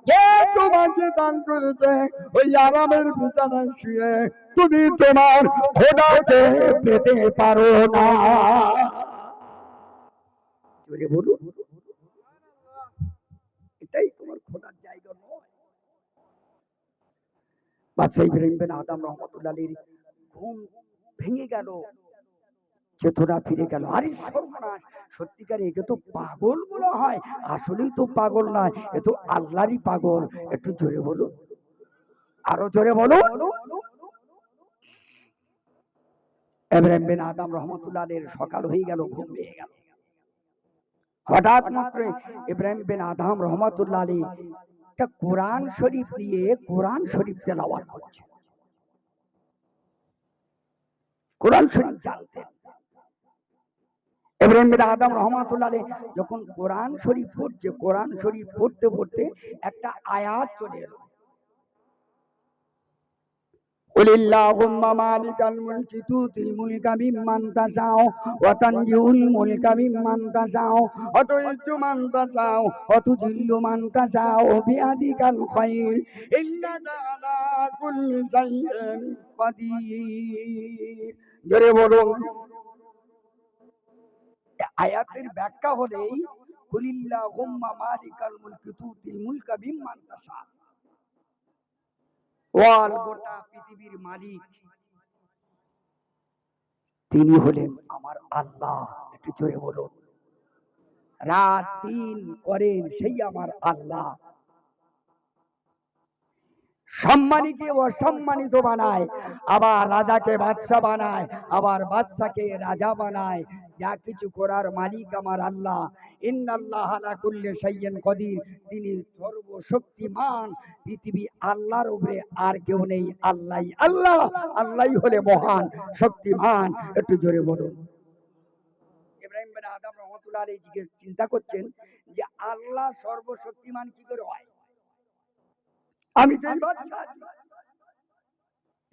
কে তোমাকে দান করেছে, ওই আরামের বিছানায় শুয়ে তুমি তোমার খোদাকে পেতে পারো না। জোরে বলুন, এটাই তোমার খোদার জায়গা নয়। বাদশাহ ইব্রাহিম বিন আদম রহমতুল্লাহ আলাইহির ঘুম ভেঙে গেল, চেতনা ফিরে গেল। আরে সর্বনাশ, সত্যিকারে একে তো পাগল বলা হয়, আসলেই তো পাগল নয়, এ তো আল্লাহরই পাগল। একটু জোরে বলুন, আরো জোরে বলুন। ইব্রাহিম বিন আদম রহমতুল্লাহ আলাইহির সকাল হয়ে গেল, ঘুম ভেঙে গেল। হঠাৎ মাত্র ইব্রাহিম বিন আদম রহমতুল্লাহ আলাইহি একটা কোরআন শরীফ নিয়ে কোরআন শরীফ তেলাওয়াত করছে। কোরআন শরীফ জানতেন। ইব্রাহিম বিন আদম রহমাতুল্লাহ আলাইহি যখন কোরআন শরীফ পড়ছে, কোরআন শরীফ পড়তে পড়তে একটা আয়াত চলে এলো, কুলিল্লাহুম্মা মালিকাল মুলকি তুতিল মুলকা মিম্মান তাশাউ ওয়া তানজিউল মুলকা মিম্মান তাশাউ ওয়া তুইজ্জু মান তাশাউ ওয়া তুযিল্লু মান তাশাউ বিয়াদিকাল খায়র ইন্নাকা আলা কুল্লি শাইইন কাদির। জোরে বলুন। আয়াতের ব্যাখ্যা হলেই কুলিল্লাহুম্মা মালিকাল মুলকি তুতিল মুলকা মিম্মান তাশা, ওয়াল গোটা পৃথিবীর মালিক তিনি হলেন আমার আল্লাহ। একটু জোরে বলুন। রাত দিন করেন সেই আমার আল্লাহ। সম্মানীকে অসম্মানিত বানায়, আবার রাজাকে বাদশা বানায়, আবার বাদশাকে রাজা বানায়। যা কিছু করার মালিক আমার আল্লাহ। ইন্নাল্লাহ আলা কুল্লি শাইইন কদির, তিনি সর্বশক্তিমান। পৃথিবী আল্লাহর উপরে আর কেউ নেই, আল্লাহই আল্লাহ, আল্লাহই হলে মহান শক্তিমান। একটু জোরে বলুন। ইব্রাহিম বিন আদম রহমাতুল্লাহ আলাইহি চিন্তা করছেন যে আল্লাহ সর্বশক্তিমান কি করে হয়? আমি তো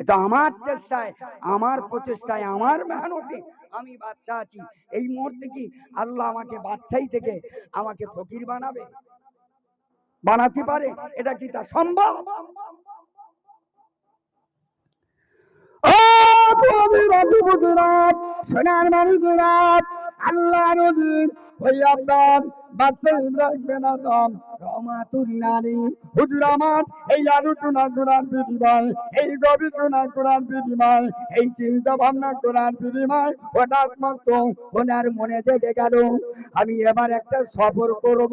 এটা আমার চেষ্টায়, আমার প্রচেষ্টায়, আমার মেহনতে আমি বাচ্চা আছি। এই মুহূর্তে কি আল্লাহ আমাকে বাচ্চাই থেকে আমাকে ফকির বানাবে? বানাতে পারে? এটা কি তা সম্ভব? সোনার মানুষেরা, আল্লাহ নবী ওই আপনার বাচ্চা ইব্রাহিম বিন আদম রহমাতুল্লাহ আলাইহি হুজুর আমার এই আলোচনা করার বিনিময়, এই গবেষণা করার বিনিময়, এই চিন্তা ভাবনা করার বিনিময় হঠাৎ মতো ওনার মনে জেগে গেল আমি এবার একটা সফর করব।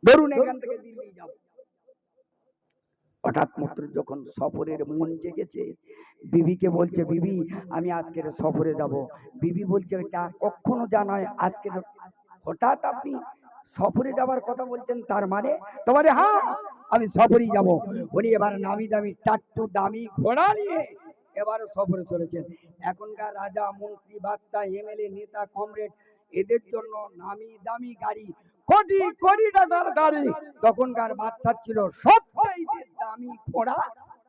ধরুন এখান থেকে দিল্লি যাব। হঠাৎ মাত্র যখন সফরের মন জেগেছে, বিবিকে বলছে, বিবি আমি আজকের সফরে যাব। বিবি বলছে, এটা কখনো জানায় আজকের হঠাৎ আপনি সফরে যাবার কথা বলছেন, তার মানে তোমারে হ্যাঁ আমি সফরেই যাব। উনি এবার নামি দামি টাট্টু দামি ঘোড়া নিয়ে এবারে সফরে চলেছেন। এখনকার রাজা মন্ত্রী বাচ্চা এমএলএ নেতা কমরেড এদের জন্য নামি দামি গাড়ি, কোটি কোটি টাকার গাড়ি। তখনকার বাচ্চা ছিল সবচাইতে দামি ঘোড়া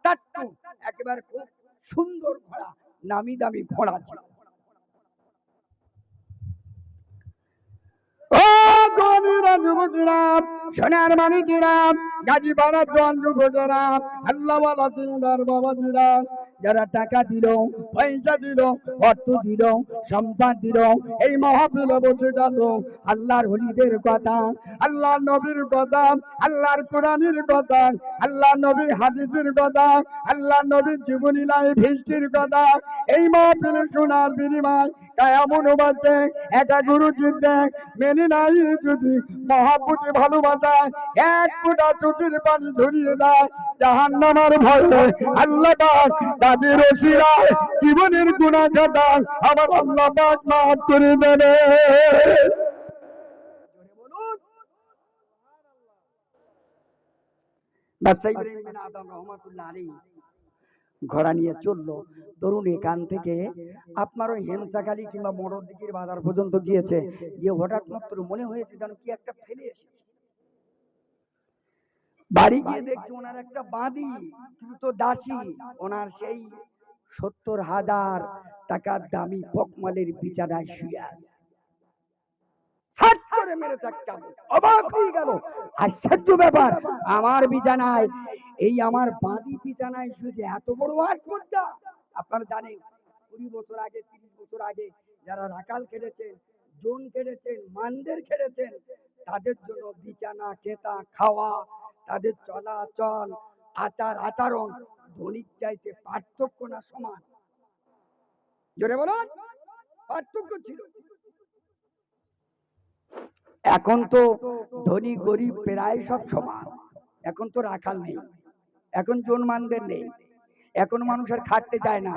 টাট্টু, একেবারে খুব সুন্দর ঘোড়া, নামি দামি ঘোড়া ছিল। সোনার মানিকেরা, গাজী বারাজন যুবকেরা, আল্লাহওয়ালা দিনদার বাবাজিরা, যারা টাকা দিল, পয়সা দিল, অর্থ দিল, সম্পদ দিল, এই মাহফিলে বসে গেল আল্লাহর ওলিদের কথা, আল্লাহর নবীর কথা, আল্লাহর কোরআনের কথা, আল্লাহর নবীর হাদিসের কথা, আল্লাহর নবীর জীবনী লাইফ হিস্ট্রির কথা। এই মাহফিলে শোনার বিনিময় এমন বাঁচে একা গুরু চিনতে মেনে নাই যদি মহাপুতি ভালোবাসায় এক ফোঁটা চোখের পানি ধরিয়ে দেয় জাহান্নামের ভয়ে আল্লাহ পাক তাদের ওসিলায় জীবনের গুনাহ খাতা আমার আল্লাহ পাক মাফ করে দেবে। বাদশা ইব্রাহিম বিন আদম রহমাতুল্লাহ আলাইহি ঘোড়া নিয়ে চললো। তরুণ এখান থেকে আপনার ওই হেমসাখালী কিংবা মরদিকির বাজার পর্যন্ত গিয়েছে, গিয়ে হঠাৎ মাত্র মনে হয়েছে যেন কি একটা ফেলে এসেছে। বাড়ি গিয়ে দেখছে ওনার একটা বাঁধি তো দাসী, ওনার সেই ৭০,০০০ টাকার দামি পকমালের বিছানায় শুয়ে আছে। অবাক হয়ে গেল, আশ্চর্য ব্যাপার, আমার বিছানায়, এই আমার বাঁধি বিছানায় শুয়েছে এত বড় আশ্চর্য। আপনারা জানেন ২০ বছর আগে ৩০ বছর আগে যারা রাকাল খেটেছেন, জোন খেটেছেন, মানদের খেটেছেন, তাদের জন্য বিছানা খেতা খাওয়া, তাদের চলাচল আচার আচরণ ধনীর চাইতে পার্থক্য না সমান? জোরে বলুন, পার্থক্য ছিল। এখন তো ধনী গরিব প্রায় সব সমান। এখন তো রাখাল নেই, এখন জনমানদের নেই, এখন মানুষের খাটতে চায় না।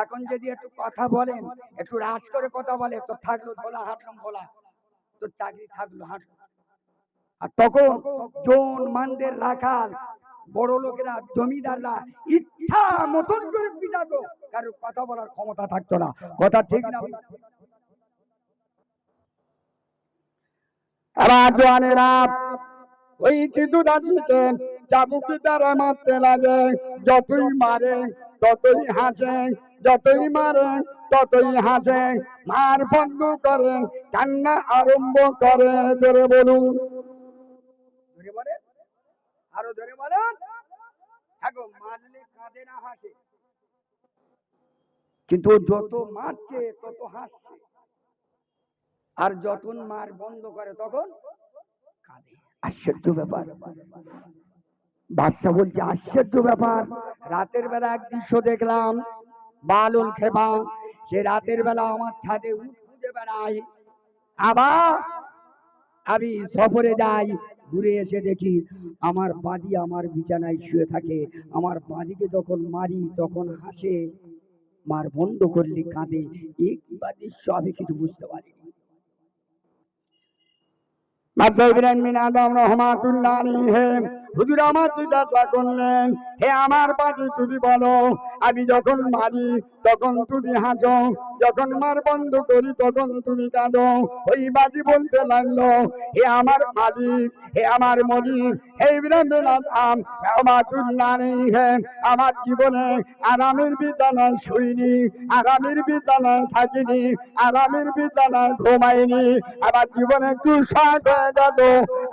এখন যদি একটু কথা বলেন, একটু রাজ করে কথা বলে, তো থাকলো ধোলা হাঁটলাম ভোলা, তো চাকরি থাকলো হাঁটলো। আর তখন জনমানদের রাখাল বড় লোকেরা জমিদাররা ইচ্ছা মতন করে পিটাতো, কারোর কথা বলার ক্ষমতা থাকতো না। কথা ঠিক না? রাজওয়ানেরা ওই কিছু দাদিকে চাবুকি দ্বারা মারতে লাগে, যতই মারে ততই হাসে, যতই মারে ততই হাসে, মার বন্ধ করে কান্না আরম্ভ করে। জোরে বলুন, জোরে বলেন, আরো জোরে বলেন। হ্যাঁ গো, মারলে কাঁদে না হাসে, কিন্তু যত মারছে তত হাসছে, আর যখন মার বন্ধ করে তখন কাঁদে। আশ্চর্য ব্যাপার। বাদশা বলছে, আশ্চর্য ব্যাপার, রাতের বেলা এক দৃশ্য দেখলাম, বালুল খেপা সে রাতের বেলা আমার ছাদে উঠ খুঁজে বেড়ায়, আবার আমি সফরে যাই, ঘুরে এসে দেখি আমার বাঁধি আমার বিছানায় শুয়ে থাকে, আমার বাঁধিকে যখন মারি তখন হাসে, মার বন্ধ করলে কাঁদে, একবার দৃশ্য আমি কিছু বুঝতে পারিনি। হুজুর আমার জিজ্ঞাসা করলেন, হে আমার বাড়ি তুমি বলো, আমি যখন মারি তখন তুমি হাসো, যখন মার বন্ধ করি তখন তুমি কাঁদো। ওই বাজি বলতে লাগলো, হে আমার মালিক, হে আমার মলিক, হে ইব্রাহিম আদম রহমাতুল্লাহ আলাইহি, আমার জীবনে আরামের বিছানায় শুইনি, আরামের বিছানায় থাকিনি, আরামের বিছানায় ঘুমাইনি। আমার জীবনে একটু শখ হয়ে গেল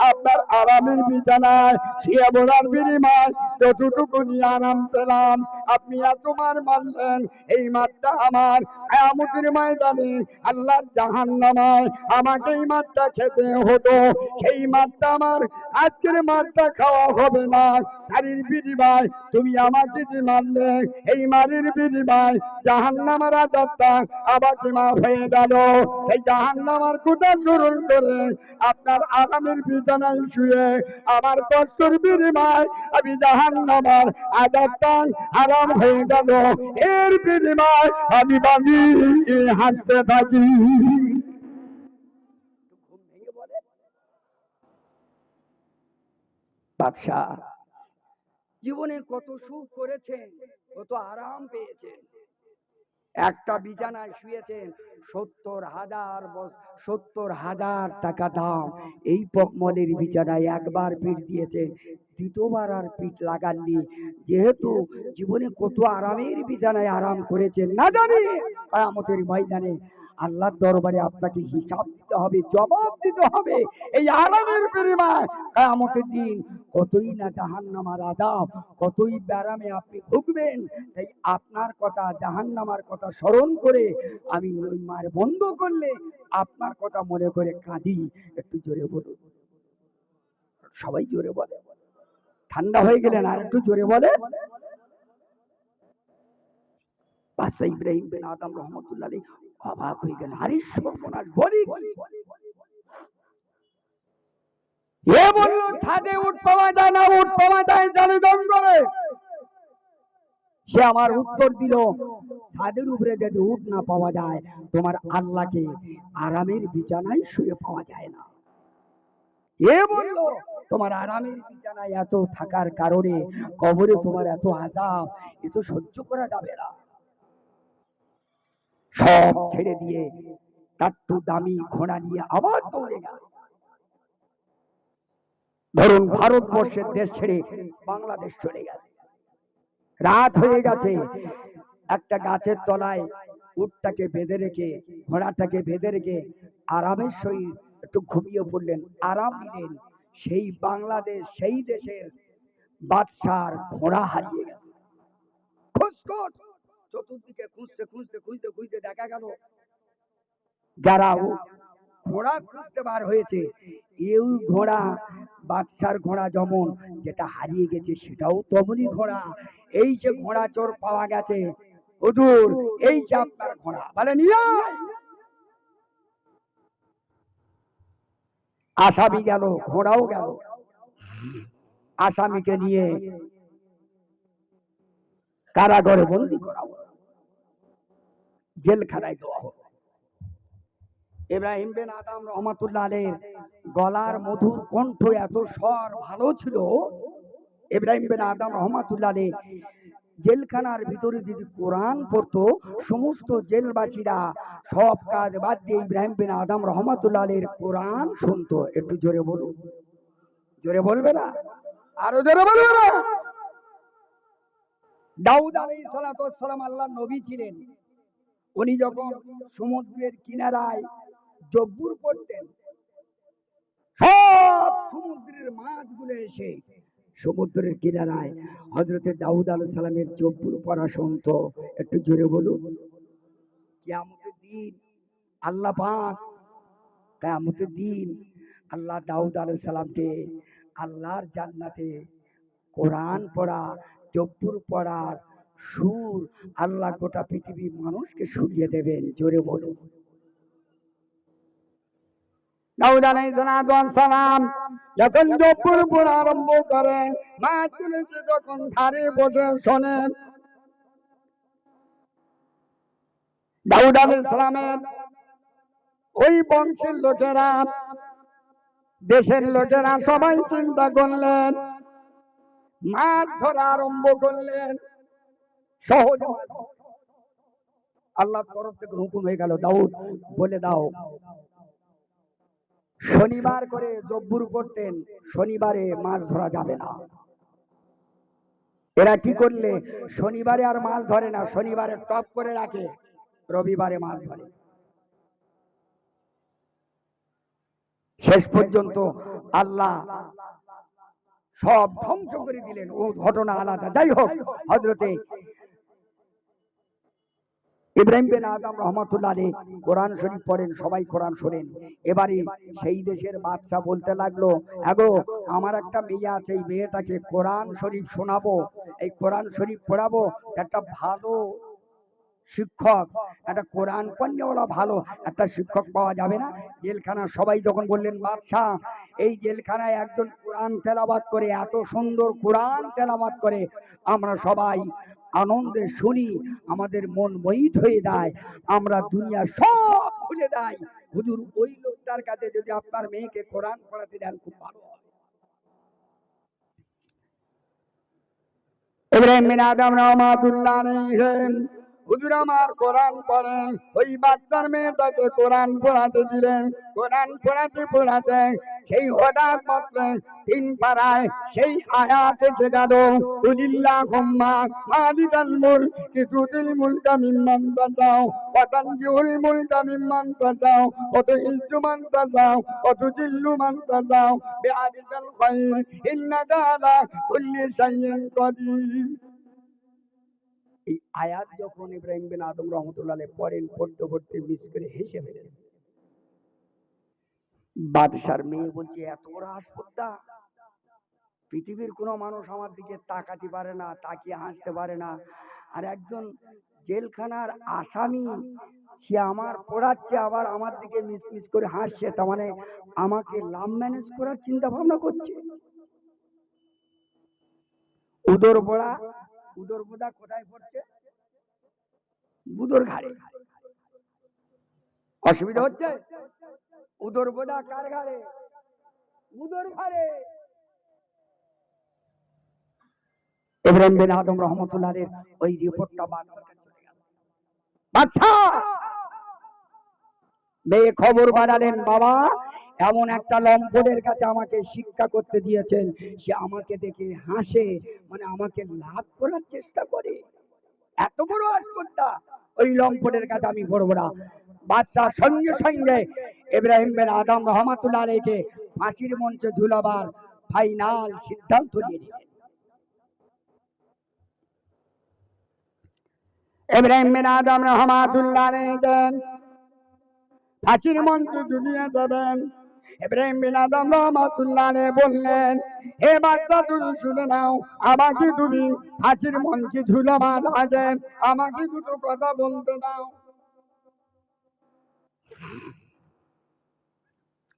আপনার আরামের বিছানায় শুয়ে বলার বিনিময় যতটুকু নিয়ে আরাম পেলাম, আপনি এত মার মারলেন। এই মারটা আমার কিয়ামতের ময়দানে আল্লাহর জাহান্নামায় আমাকে এই মারটা খেতে হতো। সেই মারটা আমার আজকের মারটা খাওয়া হবে না। তারির বিনিময় তুমি আমাকে যে মারলে, এই মারের বিনিময় জাহান্নামের আযাবটা আমাকে মাফ হয়ে গেল। এই জাহান্নামের কথা স্মরণ করে আপনার আরামের বিছানায় শুয়ে আমার কষ্টের বিনিময় আমি জাহান্নামের আযাবটা আরাম হয়ে গেল। এর বিনিময় আমি বাঙি হাসতে থাকি। বাদশা জীবনে কত সুখ করেছেন, কত আরাম পেয়েছেন। একটা বিছানায় শুয়েছেন 70,000 টাকা দাম। এই পকমলের বিছানায় একবার পিঠ দিয়েছেন, দ্বিতীয়বার আর পিঠ লাগাননি। যেহেতু জীবনে কত আরামের বিছানায় আরাম করেছেন, না জানি কিয়ামতের ময়দানে আল্লাহর দরবারে আপনাকে হিসাব দিতে হবে, জবাব দিতে হবে। এই আরামের বিনিময় কিয়ামতের দিন কতই না জাহান্নামের আযাব, কতই ব্যারামে আপনি ভুগবেন। তাই আপনার কথা, জাহান্নামের কথা স্মরণ করে আমি ওই মার বন্ধ করলে আপনার কথা মনে করে কাঁদি। একটু জোরে বলুন, সবাই জোরে বলে। ঠান্ডা হয়ে গেলেন, আর একটু জোরে বলে। বাদশা ইব্রাহিম বিন আদম রহমতুল্লাহ আলাইহি অবাক হয়ে গেলেন, আরে সর্বনাশ, বলি এ বলল ছাদে উঠ পাওয়া যায় না, উঠ পাওয়া যায় জালে জঙ্গলে। সে আমার উত্তর দিল, ছাদের উপরে যদি উঠ না পাওয়া যায়, তোমার আল্লাহকে আরামের বিছানায় শুয়ে পাওয়া যায় না। এ বলল তোমার আরামের বিছানায় এত থাকার কারণে কবরে তোমার এত আযাব, এ তো সহ্য করা যাবে না। সব ছেড়ে দিয়ে একটু দামি ঘোড়া নিয়ে আবার দৌড়ে গেল। ধরুন ভারতবর্ষের দেশ ছেড়ে বাংলাদেশ চলে গেছে, রাত হয়ে গেছে। একটা গাছের তলায় উটটাকে বেঁধে রেখে, ঘোড়াটাকে বেঁধে রেখে আরামের সহিত একটু ঘুমিয়ে পড়লেন, আরাম নিলেন। সেই বাংলাদেশ, সেই দেশের বাদশার ঘোড়া হারিয়ে গেছে। খোঁজ চতুর্দিকে খুঁজতে খুঁজতে খুঁজতে খুঁজতে দেখা গেল যারা ঘোড়া খুঁজতে বার হয়েছে, এই ঘোড়া বাদশার ঘোড়া যেমন, যেটা হারিয়ে গেছে সেটাও তেমনই ঘোড়া। এই যে ঘোড়া চোর পাওয়া গেছে, হুজুর এই যে আপনার ঘোড়া, বলে নিয়ে আসামি গেল, ঘোড়াও গেল। আসামিকে নিয়ে কারাগারে বন্দি করা হলো, জেলখানায় দেওয়া হলো। ইব্রাহিম বিন আদম রহমাতুল্লাহ আলাইহির গলার মধুর কণ্ঠ, এত স্বর ভালো ছিল। ইব্রাহিম বিন আদম রহমাতুল্লাহ আলাইহি জেলখানার ভিতরে যদি কোরআন পড়তো, সমস্ত জেলবাসীরা সব কাজ বাদ দিয়ে ইব্রাহিম বিন আদম রহমাতুল্লাহ আলাইহির কোরআন শুনতো। একটু জোরে বলুন, জোরে বলবে না, আরো জোরে বলবে না। দাউদ আলাইহিস সালাতু ওয়াস সালাম আল্লাহর নবী ছিলেন। উনি যখন সমুদ্রের কিনারায় জব্বুর পড়তেন, সব সমুদ্রের মাছগুলো এসে সমুদ্রের কিনারায় হযরতে দাউদ আলাইহিস সালামের জব্বুর পড়া শুনতো। একটু জোরে বলুন। কিয়ামতের দিন আল্লাহ পাক, কিয়ামতের দিন আল্লাহ দাউদ আলাইহিস সালামকে আল্লাহর জান্নাতে কোরআন পড়া, জব্বুর পড়ার সুর আল্লাহ গোটা পৃথিবীর মানুষকে শুনিয়ে দেবেন। জোরে বলুন। দাউদ আলাইহিস সালাম যখন জব্বুর পড়া আরম্ভ করেন, মাছ তুলেছে যখন ধারে বসে শোনেন, দাউদ আলাইহিস সালামের ওই বংশের লোকেরা, দেশের লোকেরা সবাই চিন্তা করলেন, মাছ ধরা আরম্ভ করলেন। সহজ আল্লাহর তরফ থেকে হুকুম হয়ে গেল, দাউদ বলে দাও শনিবার করে জব্বুর করতেন, শনিবারে মাছ ধরা যাবে না। এরা কি করলে শনিবারে আর মাছ ধরে না, শনিবারে টপ করে রাখে, রবিবারে মাছ ধরে। শেষ পর্যন্ত আল্লাহ সব ধ্বংস করে দিলেন। ও ঘটনা আলাদা। যাই হোক, হযরতে ইব্রাহিম বিন আদম রহমাতুল্লাহ আলাইহি কোরআন শরীফ পড়েন, সবাই কোরআন শোনেন। এবারে সেই দেশের বাদশা বলতে লাগলো, আগো আমার একটা মেয়ে আছে, এই মেয়েটাকে কোরআন শরীফ শোনাবো, এই কোরআন শরীফ পড়াবো, একটা ভালো শিক্ষক, একটা কোরআন পড়নেওয়ালা ভালো একটা শিক্ষক পাওয়া যাবে না? জেলখানা সবাই যখন বললেন, বাদশাহ এই জেলখানায় একজন কোরআন তেলাওয়াত করে, এত সুন্দর কোরআন তেলাওয়াত করে, আমরা সবাই আনন্দে শুনি, আমাদের মন মোহিত হয়ে যায়, আমরা দুনিয়া সব ভুলে যাই। হুজুর ওই লোকটার কাছে যদি আপনার মেয়েকে কোরআন পড়াতে দেন খুব ভালো হবে। ইব্রাহিম বিন আদম রহমাতুল্লাহ আলাইহি হুজুর আমার কোরআন পড়েন। ওই বাচ্চার মেয়েটাকে কোরআন পড়াতে দিলেন। কোরআন পড়াতে পড়াতে সেই হঠাৎ মাত্র তিন পাড়ায় সেই আয়াত এসে গেল, কুলিল্লাহুম্মা মালিকাল মুলকি তুতিল মুলকা মিম্মান তাশাউ ওয়া তানজিউল মুলকা মিম্মান তাশাউ ওয়া তুইজ্জু মান তাশাউ ওয়া তুযিল্লু মান তাশাউ বিআদিকাল খায়র ইন্নাকা আলা কুল্লি শাইইন কাদির। এই আয়াত যখন ইব্রাহিম বিন আদম রহমতুল্লাহ আলাইহি পড়েন, পড়তে পড়তে মিস করে হেসে ফেলেন। বাদশার মেয়ে বলছে, এত বড় আসপদ্দা, পৃথিবীর কোনো মানুষ আমার দিকে তাকাতে পারে না, তাকিয়ে হাসতে পারে না, আর একজন জেলখানার আসামি সে আমার পড়াচ্ছে, আবার আমার দিকে মিস মিস করে হাসছে, তার মানে আমাকে লাভ ম্যানেজ করার চিন্তা ভাবনা করছে। উদরবোড়া, উদরবোদা কোথায় পড়ছে? বুদর ঘাড়ে। অসুবিধা হচ্ছে? উদরবোদা কার ঘাড়ে? বুদর ঘাড়ে। ইব্রাহিম বিন আদম রহমতুল্লাহ আলাইহি ওই রিপোর্টটা বাদশার কাছে চলে গেল। বাদশা মেয়ে খবর বাড়ালেন, বাবা এমন একটা লম্পটের কাছে আমাকে শিক্ষা করতে দিয়েছেন, সে আমাকে দেখে হাসে, মানে আমাকে লাভ করার চেষ্টা করে, এত বড় আসপদ্দা, ওই লম্পটের কাছে আমি পড়বো না। বাদশা সঙ্গে সঙ্গে ইব্রাহিম বিন আদম রহমাতুল্লাহ আলাইহিকে ফাঁসির মঞ্চে ঝুলাবার ফাইনাল সিদ্ধান্ত নিয়ে নিলেন। ইব্রাহিম বিন আদম রহমাতুল্লাহ আলাইহি ফাঁসির মঞ্চে ঝুলিয়ে দেবেন। ইব্রাহিম বিন আদম রহমাতুল্লাহ আলাইহি বললেন, হে বাচ্চা তুমি শুনে নাও, আমাকে তুমি ফাঁসির মঞ্চে ঝুলাবার আগে আমাকে দুটো কথা বলতে দাও।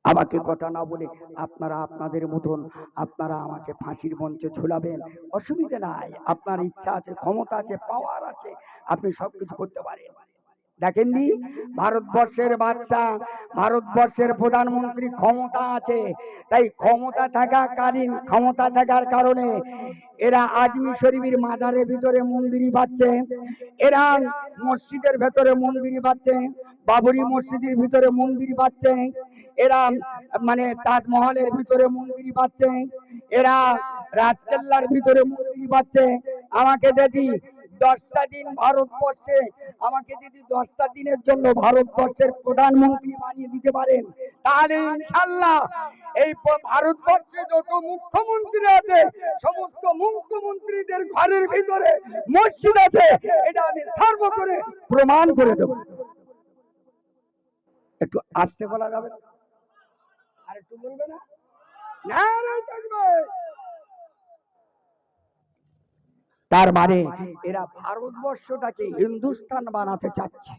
আমাকে কথা না বলে আপনারা আপনাদের মতন আপনারা আমাকে ফাঁসির মঞ্চে ঝুলাবেন, অসুবিধা নাই, আপনার ইচ্ছা আছে, ক্ষমতা আছে, পাওয়ার আছে, আপনি সবকিছু করতে পারেন। দেখেননি ভারতবর্ষের বাদশা, ভারতবর্ষের প্রধানমন্ত্রী, ক্ষমতা আছে, তাই ক্ষমতা থাকাকালীন, ক্ষমতা থাকার কারণে এরা আজমি শরীফের মাজারের ভিতরে মন্দির পাচ্ছে, এরা মসজিদের ভেতরে মন্দির পাচ্ছে, বাবরি মসজিদের ভিতরে মন্দির পাচ্ছে, এরা মানে তাজমহলের ভিতরে মন্দির পাচ্ছে, এরা রাজকেল্লার ভিতরে মন্দির পাচ্ছে। আমাকে যদি 10টা দিন ভারতবর্ষে, আমাকে যদি 10টা দিনের জন্য ভারতবর্ষের প্রধানমন্ত্রী বানিয়ে দিতে পারেন, তাহলে ইনশাআল্লাহ এই ভারতবর্ষে যত মুখ্যমন্ত্রী আছে সমস্ত মুখ্যমন্ত্রীদের ঘরের ভিতরে মসজিদ আছে, এটা আমি সার্ভ করে প্রমাণ করে দেব। একটু আসতে বলা যাবে? আর একটু বলবে না? তার মানে এরা ভারতবর্ষটাকে হিন্দুস্তান বানাতে চাচ্ছে,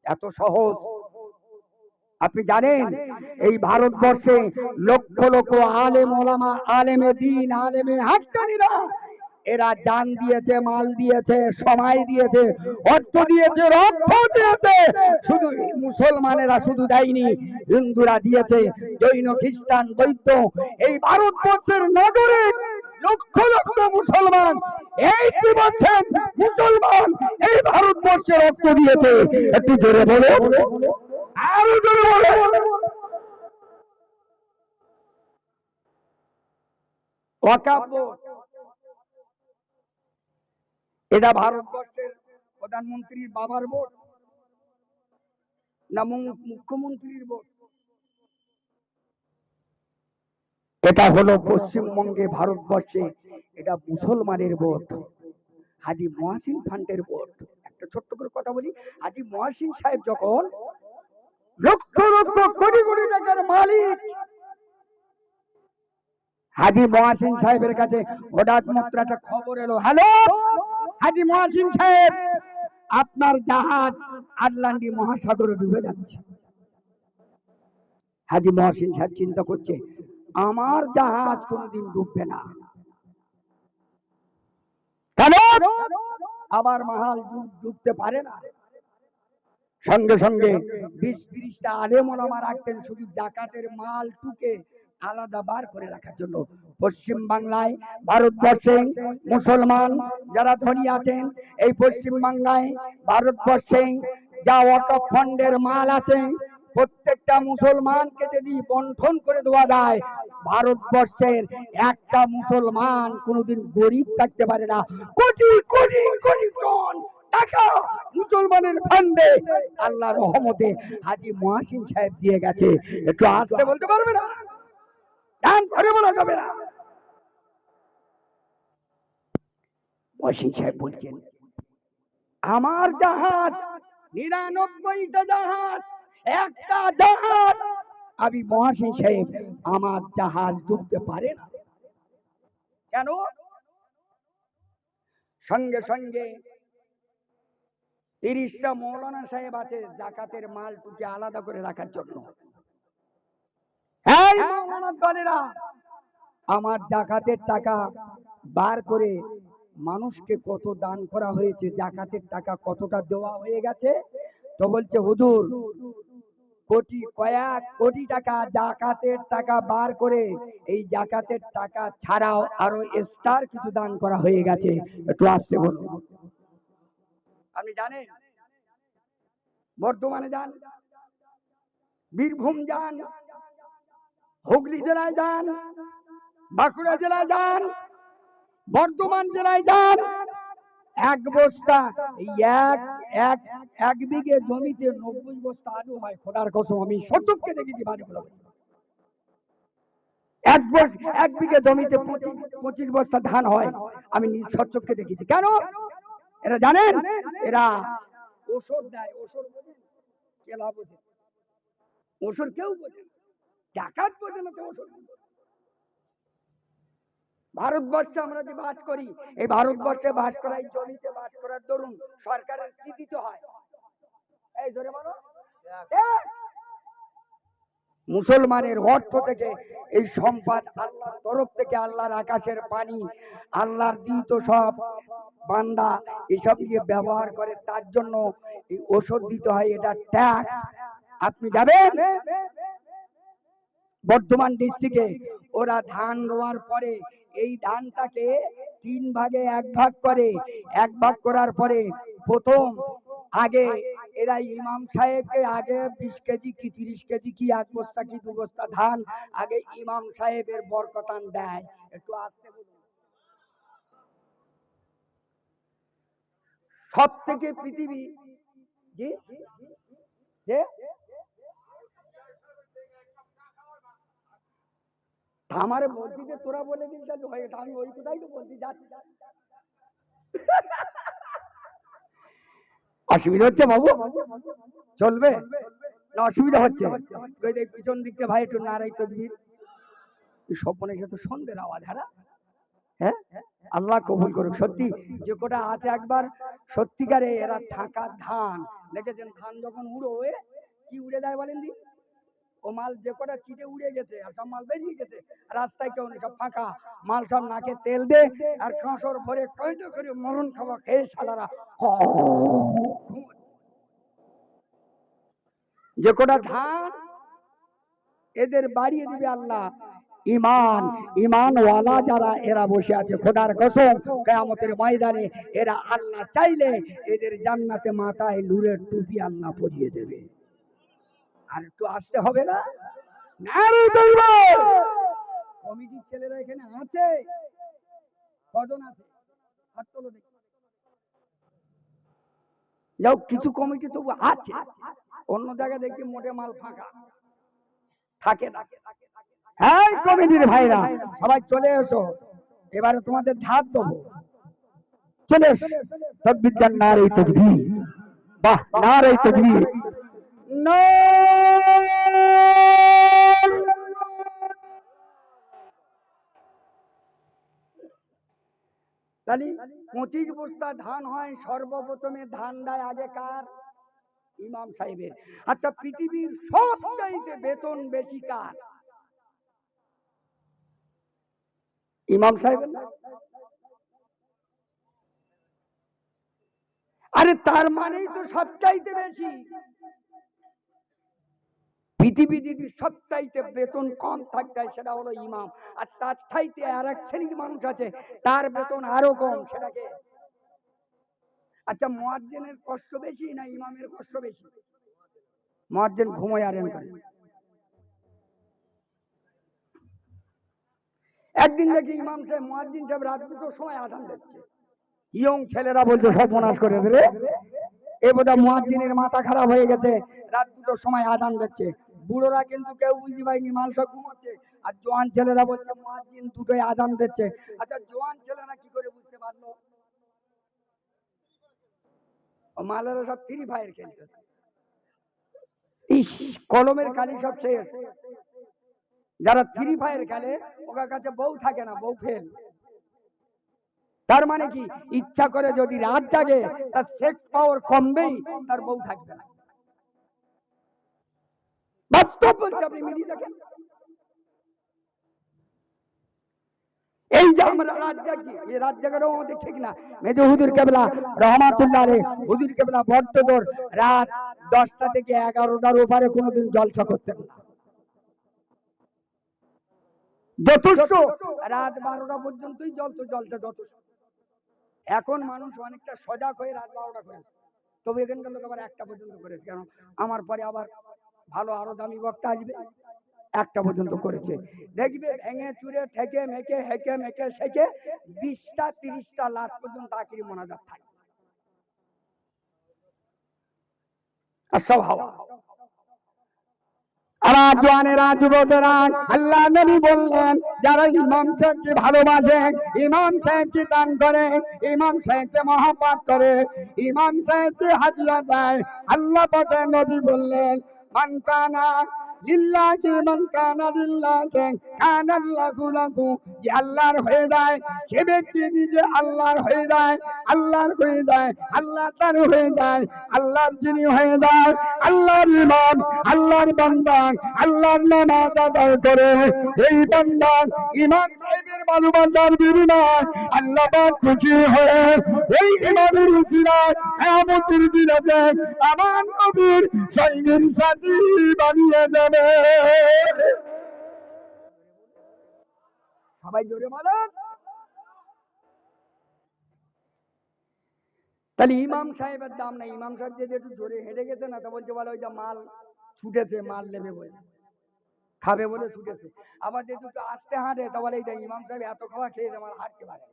এত সহজ। আপনি জানেন এই ভারতবর্ষে লক্ষ লক্ষ আলেম ওলামা, আলেমে দ্বীন, আলেমে হাক্কানীরা এরা জান দিয়েছে, মাল দিয়েছে, সময় দিয়েছে, অর্থ দিয়েছে, রক্ত দিয়েছে। শুধু মুসলমানেরা শুধু দেয়নি, হিন্দুরা দিয়েছে, জৈন, খ্রিস্টান, বৌদ্ধ, এই ভারতবর্ষের নাগরিক লক্ষ লক্ষ মুসলমান, এই কি বলছেন মুসলমান এই ভারতবর্ষে রক্ত দিয়েছে। একটু জোরে বলো, আরো জোরে বলো। ওয়াকফ বোর্ড, এটা ভারতবর্ষের প্রধানমন্ত্রীর বাবার ভোট না মুখ্যমন্ত্রীর ভোট? এটা হলো পশ্চিমবঙ্গে, ভারতবর্ষে এটা মুসলমানের ভোট, হাজী মহসিন ফান্ডের ভোট। একটা ছোট্ট করে কথা বলি, হাজী মহসিন সাহেব যখন লক্ষ লক্ষ কোটি কোটি টাকার মালিক, হাজী মহসিন সাহেবের কাছে হঠাৎ মাত্র একটা খবর এলো, হ্যালো হাজী মহসিন সাহেব, আপনার জাহাজ আটলান্টিক মহাসাগরে ডুবে যাচ্ছে। হাজী মহসিন সাহেব চিন্তা করছে, আমার জাহাজ কোনোদিন ডুববে না, কেন আবার মাহাল ডুবতে পারে না। সঙ্গে সঙ্গে 20-30টা আলেম ওলামা রাখতেন শুধু জাকাতের মাল টুকে আলাদা বার করে রাখার জন্য। পশ্চিম বাংলায়, ভারতবর্ষে মুসলমান যারা ধনী আছেন, এই পশ্চিম বাংলায় ভারতবর্ষে যা ওয়াকফ ফান্ডের মাল আছে, প্রত্যেকটা মুসলমানকে যদি বন্টন করে দেওয়া যায়, ভারতবর্ষের একটা মুসলমান কোনোদিন গরিব থাকতে পারে না। কোটি কোটি কোটি টন টাকা মুসলমানের ফান্ডে আল্লাহর রহমতে হাজী মহসিন সাহেব দিয়ে গেছে। একটু আসতে বলতে পারবে না? দান করে বলা যাবে না। মহসিন সাহেব বলছেন, আমার জাহাজ 99টা জাহাজ, একটা জাহাজ আমি মহসিন সাহেব, আমার জাহাজ ডুবতে পারে না। কেন? সঙ্গে সঙ্গে 30টা মৌলানা সাহেব আছে জাকাতের মাল টুকে আলাদা করে রাখার জন্য। এই মৌলানা দলেরা আমার জাকাতের টাকা বার করে মানুষকে কত দান করা হয়েছে, জাকাতের টাকা কতটা দেওয়া হয়ে গেছে, তো বলছে হুজুর কয়েক কোটি টাকা জাকাতের টাকা বার করে এই জাকাতের টাকা ছাড়াও আরো এক্সট্রা কিছু দান করা হয়ে গেছে। একটু আসতে বলুন। আপনি জানেন, বর্ধমানে যান, বীরভূম যান, হুগলি জেলায় যান, বাঁকুড়া জেলায় যান, বর্ধমান জেলায় যান, এক বস্তা এক বিঘে জমিতে 90 বস্তা আলু হয়। খোদার কসম আমি সত্যকে দেখেছি বাড়িগুলো। এক বিঘে জমিতে 25 বস্তা ধান হয়, আমি সত্যকে দেখেছি। কেন? এরা জানেন, এরা ওষুধ দেয়। ওষুধ বোঝেন? কেলা বোঝে? ওষুধ কেউ বোঝে? জাকাত বোঝে না তো ওষুধ। ভারতবর্ষে আমরা যে বাস করি, এই ভারতবর্ষে বাস করা, এই জমিতে বাস করার দরুন সরকারের কি দিতে হয়? এই ধরে বলো, মুসলমানের অর্থ থেকে এই সম্পদ আল্লাহর তরফ থেকে, আল্লাহর আকাশের পানি, আল্লাহর দিত সব বান্দা এসব নিয়ে ব্যবহার করে, তার জন্য এই ওষুধ দিতে হয়, এটা ট্যাক্স। আপনি যাবেন বর্ধমান ডিস্ট্রিক্টে, ওরা ধান রোয়ার পরে এই ধানটাকে 3 ভাগে 1 ভাগ করে, 1 ভাগ করার পরে প্রথম আগে এরা ইমাম সাহেবকে আগে 20 কেজি কি 30 কেজি কি 1 বস্তা কি 2 বস্তা ধান আগে ইমাম সাহেবের বরকতান দেয়। একটু আসতে বলুন। সব থেকে পৃথিবী জি যে আমারে বলছি যে তোরা বলে দিন তাহলে হয়ে গেছে, আমি ওই কোথায় তো বলছি যাচ্ছি। অসুবিধা হচ্ছে বাবু? চলবে না? অসুবিধা হচ্ছে? পিছন দিকতে ভাই একটু নারাই তকবীর। স্বপ্নের সাথে সন্ধ্যের আওয়াজ, হ্যাঁ আল্লাহ কবুল করুক। সত্যি যে কোটা আছে একবার সত্যিকারে এরা থাকা ধান দেখেছেন, ধান যখন উড়ো হয়ে কি উড়ে যায় বলেন দি, ও মাল যে কটা চিটে উড়ে গেছে আর সব মাল বেরিয়ে গেছে, রাস্তায় কেউ নেই, সব ফাঁকা মাল, সব নাকে তেল দে আর কাঁসর ভরে কয়টা করে মরণ খাওয়া খেয়ে শালারা যে কটা ধান এদের বাড়িয়ে দিবে আল্লাহ। ইমান, ইমানওয়ালা যারা এরা বসে আছে খোদার কসম কিয়ামতের ময়দানে এরা আল্লাহ চাইলে এদের জান্নাতে মাথায় নূরের টুপি আল্লাহ পরিয়ে দেবে। আর একটু আসতে হবে না? নারে তাকবীর! কমিটির ছেলেরা এখানে আছে, কজন আছে হাত তোলো দেখি। যাও, কিছু কমিটি তবু আছে, অন্য জায়গায় দেখি মোটে মাল ফাঁকা থাকে না। হ্যাঁ কমিটির ভাইরা সবাই চলে এসো, এবারে তোমাদের ধার দেবো। চলে এসো, তাকবীর দেন, নারে তাকবীর, বাহ নারে তাকবীর। তাহলে 25 বস্তা ধান হয়, সর্বপ্রথমে ধান দেয় আগে কার? ইমাম সাহেবের। আচ্ছা, পৃথিবীর সবচাইতে বেতন বেশি কার? ইমাম সাহেবের না? আরে তার মানেই তো সবচাইতে বেশি। পৃথিবী যদি সবচাইতে বেতন কম থাকতে সেটা হলো ইমাম, আর তার চাইতে আর এক শ্রেণীর মানুষ আছে তার বেতন আরো কম, সেটাকে। আচ্ছা, মুয়াজ্জিনের কষ্ট বেশি না ইমামের কষ্ট বেশি? মুয়াজ্জিন ঘুমোয় আরেন করে। একদিন দেখি ইমাম সাহেব, মুয়াজ্জিন সাহেব রাত 2টার সময় আযান দিচ্ছে। ইয়ং ছেলেরা বলছে সর্বনাশ করে দেবে, এ বোধহয় মুয়াজ্জিনের মাথা খারাপ হয়ে গেছে, রাত 2টার সময় আযান দিচ্ছে। বুড়োরা কিন্তু কেউ বুঝতে পারেনি, মাল সব ঘুমোচ্ছে। আর জোয়ান ছেলেরা বলছে মুয়াজ্জিন 2টায় আযান দিচ্ছে। আচ্ছা, জোয়ান ছেলেরা কি করে বুঝতে পারলো? ও মালেরা সব ফ্রি ফায়ার খেলতেছে। ইস, কলমের কালি সব শেষ। যারা ফ্রি ফায়ার খেলে ওর কাছে বউ থাকে না, বউ ফেল। তার মানে কি, ইচ্ছা করে যদি রাত জাগে তার সেক্স পাওয়ার কমবেই, তার বউ থাকবে না। বাস্তব বলছে, আপনি মিলিয়ে দেখেন। এই যে আমরা রাত জাগি, এই রাত জাগাটাও আমাদের ঠিক না। মেজো হুজুর কেবলা রহমাতুল্লাহ আলাইহি, হুজুর কেবলা বর্তদর রাত 10টা থেকে 11টার উপরে কোনোদিন জলসা করতেন না। যথেষ্ট রাত 12টা পর্যন্তই জলসা যথেষ্ট। এখন মানুষ অনেকটা সজাগ হয়ে রাত 12টা করেছে, তবে এখানকার লোক আবার 1টা পর্যন্ত করেছে। কারণ আমার পরে আবার ভালো আরো দামি বক্তা আসবে, 1টা পর্যন্ত করেছে। দেখবে ভেঙে চুরে ঠেকে মেকে হেকে মেকে শেখে 20টা 30টা লাস্ট পর্যন্ত আখিরি মোনাজাত থাকে। আর সব হাওয়া। আমার জওয়ানেরা, যুবকেরা, আল্লাহ নবী বললেন যারা ইমাম সাহেবকে ভালোবাসে, ইমাম সাহেবকে দান করে, ইমাম সাহেবকে মহব্বত করে, ইমাম সাহেবকে হাদিয়া দেয়, আল্লাহ পাকের নবী বললেন মান কানা লিল্লাহি মান কানা লিল্লাহি কানা আল্লাহু লাহু। যে আল্লাহর হয়ে যায় সে ব্যক্তি নিজে আল্লাহর হয়ে যায়, আল্লাহর হয়ে যায়, আল্লাহ তার হয়ে যায়। আল্লাহর যিনি হয়ে যায়, আল্লাহর ইমাম, আল্লাহর বান্দা, আল্লাহর নামাজ আদায় করে, এই বান্দা ইমাম সাহেবের ভালোবাসার বিনিময় আল্লাহ পাক খুশি হয়ে এই ইমামের উসিলায় কিয়ামতের দিনে আমার নবীর সঙ্গীর সাথী বানিয়ে দেবে। সবাই জোরে বলেন। তাহলে ইমাম সাহেবের দাম নাই। ইমাম সাহেব যে একটু জোরে হেঁটে গেছে না, তা বলছে বলে ওই যে মাল ছুটেছে, মাল নেবে বলে, খাবে বলে ছুটেছে। আবার যে দুটো আস্তে হাঁটে, তা বলে এই যে ইমাম সাহেব এত খাওয়া খেয়েছে, আমার হাঁটতে পারে।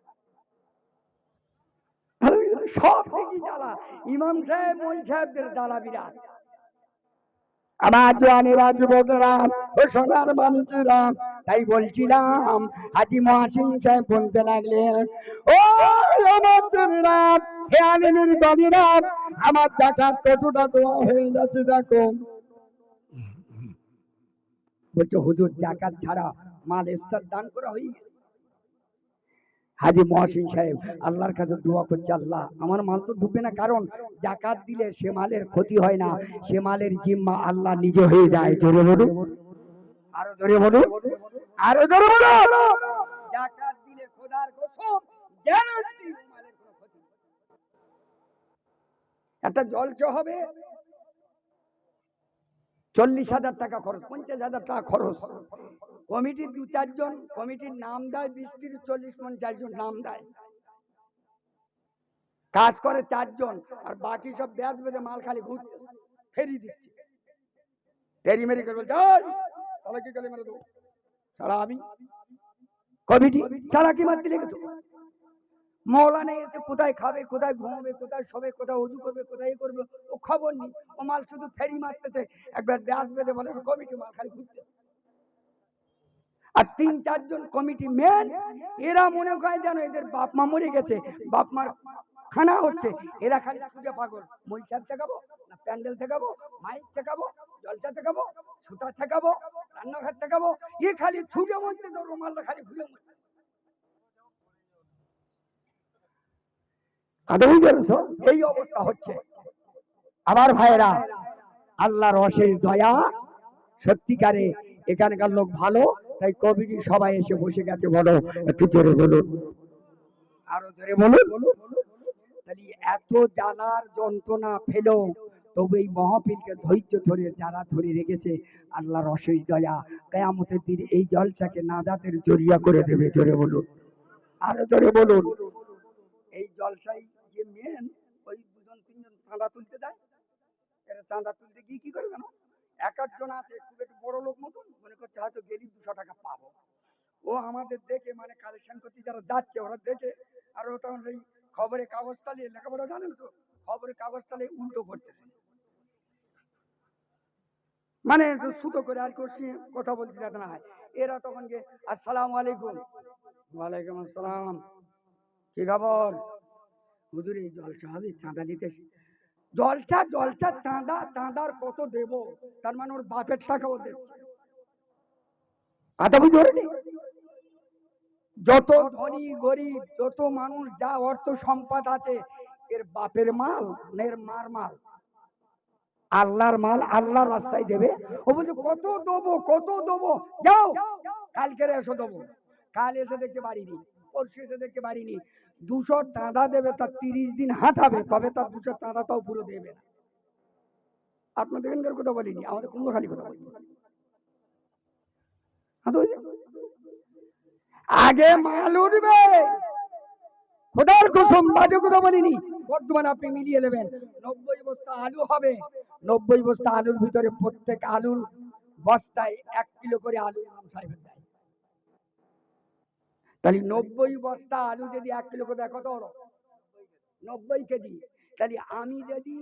সব থেকে জ্বালা ইমাম সাহেব ওই সাহেবদের জ্বালা বিরাট। আমার জওয়ানেরা, যুবকেরা, ও সোনার মানুষেরা, তাই বলছিলাম হাজী মহসিন সাহেব বলতে লাগলেন, ও আমার ছেলেরা, হে আলিমের গভীরা, আমার জাকাত কতটা দোয়া হয়ে যাচ্ছে দেখো। বলছে হুজুর জাকাত ছাড়া মাল ইস্তার দান করা হয়ে গেছে। হাজি মহসিন সাহেব আল্লাহর কাছে দোয়া করছে, আল্লাহ আমার মাল তো ডুববে না, কারণ জাকাত দিলে সে মালের ক্ষতি হয় না, সে মালের জিম্মা আল্লাহ নিজে হয়ে যায়। জোরে বলুন, আরো জোরে বলুন, আরো জোরে বলুন। জাকাত দিলে খোদার কসম গ্যারান্টি মালের কোনো ক্ষতি। একটা জলসা হবে, 40,000 টাকা খরচ, 50,000 টাকা খরচ, কমিটির 2-4 জন কমিটির নাম দেয়, 20-30-40-50 জন নাম দেয়, কাজ করে 4 জন, আর বাকি সব ব্যাস বেঁধে মাল খালি ঘুরছে, ফেরি দিচ্ছে, ফেরি মেরি করে বলছে তাহলে কি করে মেরে দেবো, সারা আমি কমিটি সারা কি মারতে লেগেছো, মৌলানা এসে কোথায় খাবে, কোথায় ঘুমাবে, কোথায় শোবে, কোথায় উজু করবে, কোথায় করবে, ও খবর নেই, ও মাল শুধু ফেরি মারতেছে, একবার ব্যাস বেঁধে বলে কমিটি মাল খালি ঘুরছে। আর 3-4 জন কমিটি মেন, এরা মনে করে যেন এদের বাপ মা মরে গেছে, বাপ মার খানা হচ্ছে, এরা খালি ছুটে পাগল, মহিষাব ঠেকাবো না, প্যান্ডেল ঠেকাবো, মাইক ঠেকাবো, জলসা ঠেকাবো, সুতা ঠেকাবো, রান্নাঘর ঠেকাবো, এ খালি ছুটে মরছে, তো রুমালটা খালি ঘুরে মরছে। এই অবস্থা হচ্ছে। আবার ভাইরা, আল্লাহর অশেষ দয়া, সত্যিকারে এখানকার লোক ভালো, তাই কমিটি সবাই এসে বসে গেছে। বলো একটু জোরে বলুন, আরো জোরে বলুন। তাহলে এত জ্বালার যন্ত্রণা ফেলো, তবু এই মহফিলকে ধৈর্য ধরে যারা ধরে রেখেছে, আল্লাহর অশেষ দয়া, কিয়ামতের দিন এই জলসাকে নাজাতের জরিয়া করে দেবে। জোরে বলুন, আরো জোরে বলুন। এই জলসাই যে মেন, ওই 2-3 জন চাঁদা তুলতে দেয়, এরা চাঁদা তুলতে গিয়ে কি করে জানো, 1-8 জন আছে খুব একটু বড় লোক মতন, মনে করছে হয়তো গেলি 200 টাকা পাবো, ও আমাদের দেখে মানে কালেকশন করতে যারা যাচ্ছে ওরা দেখে, আর ও তখন এই খবরের কাগজ চালিয়ে, লেখাপড়া জানেন তো, খবরের কাগজ চালিয়ে উল্টো করতেছে, মানে সুতো করে আর কথা বলতে যাতে না হয়। এরা তখন গিয়ে আসসালামু আলাইকুম, ওয়ালাইকুম আসসালাম, কি খবর, হুজুর এই জলসা হবে, চাঁদা নিতে, জলসা জলসা, চাঁদা চাঁদার কত দেব, তার মানে ওর বাপের টাকাও দিচ্ছে, কথা বুঝতে পারেনি। যত ধনী গরিব, যত মানুষ যা অর্থ সম্পদ আছে, এর বাপের মাল না এর মার মাল, আল্লাহর মাল আল্লাহর রাস্তায় দেবে। ও বলছে কত দেবো, কত দেবো, যাও কালকে এসো দেবো, কাল এসে দেখতে পারিনি, পরশু এসে দেখতে পারিনি, 200 চাঁদা দেবে, তার 30 দিন হাঁটাবে, তবে তার 200 চাঁদাটাও পুরো দেবে না। আপনাদের এখানকার কথা বলিনি, আমাদের কুমড়ো খালি কথা বলি। আগে মাল উঠবে, খোদার কসম বাজে কথা বলিনি, বর্তমানে আপনি মিলিয়ে নেবেন, 90 বস্তা আলু হবে, 90 বস্তা আলুর ভিতরে প্রত্যেক আলুর বস্তায় 1 কিলো করে আলু ইমাম সাহেবের দেয়। তাহলে 90 বস্তা আলু যদি 1 কিলো করে দেয়, কত হলো 90 কেজি। তাহলে আমি যদি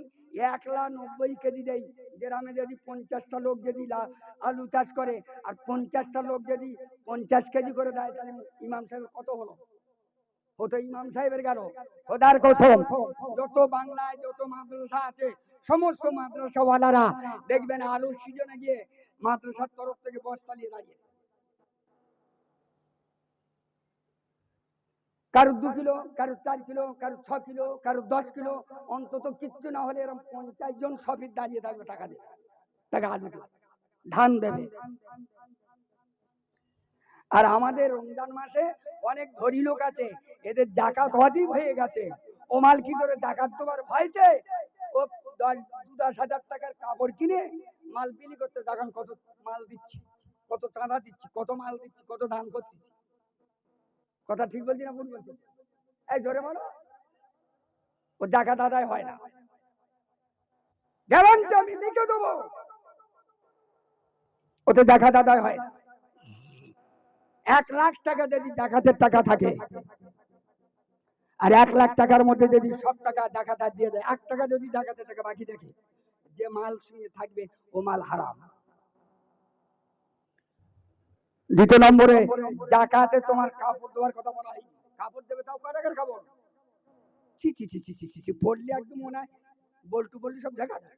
1,90,000 কেজি দেই, গ্রামে যদি 50টা লোক যদি আলু চাষ করে, আর 50টা লোক যদি 50 কেজি করে দেয়, তাহলে ইমাম সাহেব কত হলো, কত ইমাম সাহেবের গেল। খোদার কসম, যত বাংলায় যত মাদ্রাসা আছে, সমস্ত মাদ্রাসাওয়ালারা দেখবেন আলুর সিজনে গিয়ে মাদ্রাসার তরফ থেকে বস্তা নিয়ে দাঁড়িয়ে, কারো 2 কিলো, কারো 4 কিলো, কারো 6 কিলো, কারো 10 কিলো, অন্তত কিচ্ছু না হলে এরকম 50 জন সফির দাঁড়িয়ে থাকবে, টাকা দেবে, টাকা আলু দেবে, ধান দেবে। আর আমাদের রমজান মাসে অনেক ধনী লোক আছে, এদের জাকাত ওয়াজিব হয়ে গেছে, ও মাল কি করে জাকাত দেওয়ার ভয়তে ও 10-10 হাজার টাকার কাপড় কিনে মাল বিলি করতে, দেখেন কত মাল দিচ্ছি, কত চাঁদা দিচ্ছি, কত মাল দিচ্ছি, কত দান করছি, কথা ঠিক বলছি না ভুল বলছি, এই জোরে বলো, ও জাকাত আদায় হয় না, গ্যারান্টি আমি লিখে দেবো, ওতে জাকাত আদায় হয় না। 1 লাখ টাকা যদি জাকাতের টাকা থাকে, আর 1 লাখ টাকার মধ্যে যদি সব টাকা জাকাত দিয়ে দেয়, 1 টাকা যদি জাকাতের টাকা বাকি থাকে, যে মাল শুয়ে থাকবে ও মাল হারাম। দ্বিতীয় নম্বরে, জাকাতে তোমার কাপড় দেওয়ার কথা বলা হয়, কাপড় দেবে, তাও কয় টাকার কাপড়, ছি ছি ছি ছি ছি ছি, পড়লে একদম মনে হয় বল্টু বল্টু সব দেখা যায়,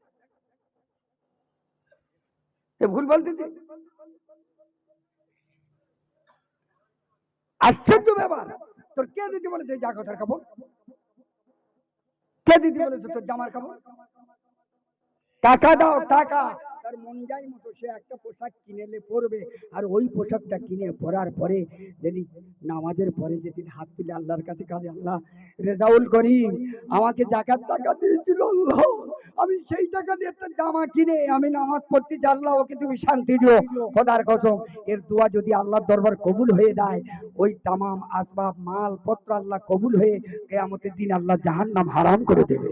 ভুল বলতেছি, আশ্চর্য ব্যাপার। তোর কে দিতে বলেছে যা কথার কাপড়? কে দিতে বলেছে তোর জামার কাপড়? টাকা দাও টাকা। তার মন যাই মতো সে একটা পোশাক কিনেলে পরবে, আর ওই পোশাকটা কিনে পরার পরে যদি নামাজের পরে যেদিন হাত তুলে আল্লাহর কাছে কাঁদে, আল্লাহ রেজাউল করিম আমাকে জাকাত টাকা দিয়েছিল আল্লাহ, আমি সেই টাকা দিয়ে একটা জামা কিনে আমি নামাজ পড়তে আল্লাহ ওকে তুমি শান্তি দিও খোদার কসম। এর দোয়া যদি আল্লাহর দরবার কবুল হয়ে যায়, ওই তামাম আসবাব মাল পত্র আল্লাহ কবুল হয়ে কিয়ামতের দিন আল্লাহ জাহান্নাম হারাম করে দেবে।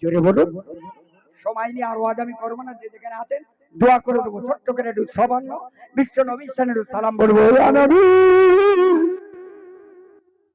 জোরে বলুন। সময় নিয়ে আর ওয়াজ আমি করবো না, যে যেখানে আছেন দোয়া করে দেবো ছোট্ট করে একটু সবান্ন বিশ্ব নবী সালাম বলবো।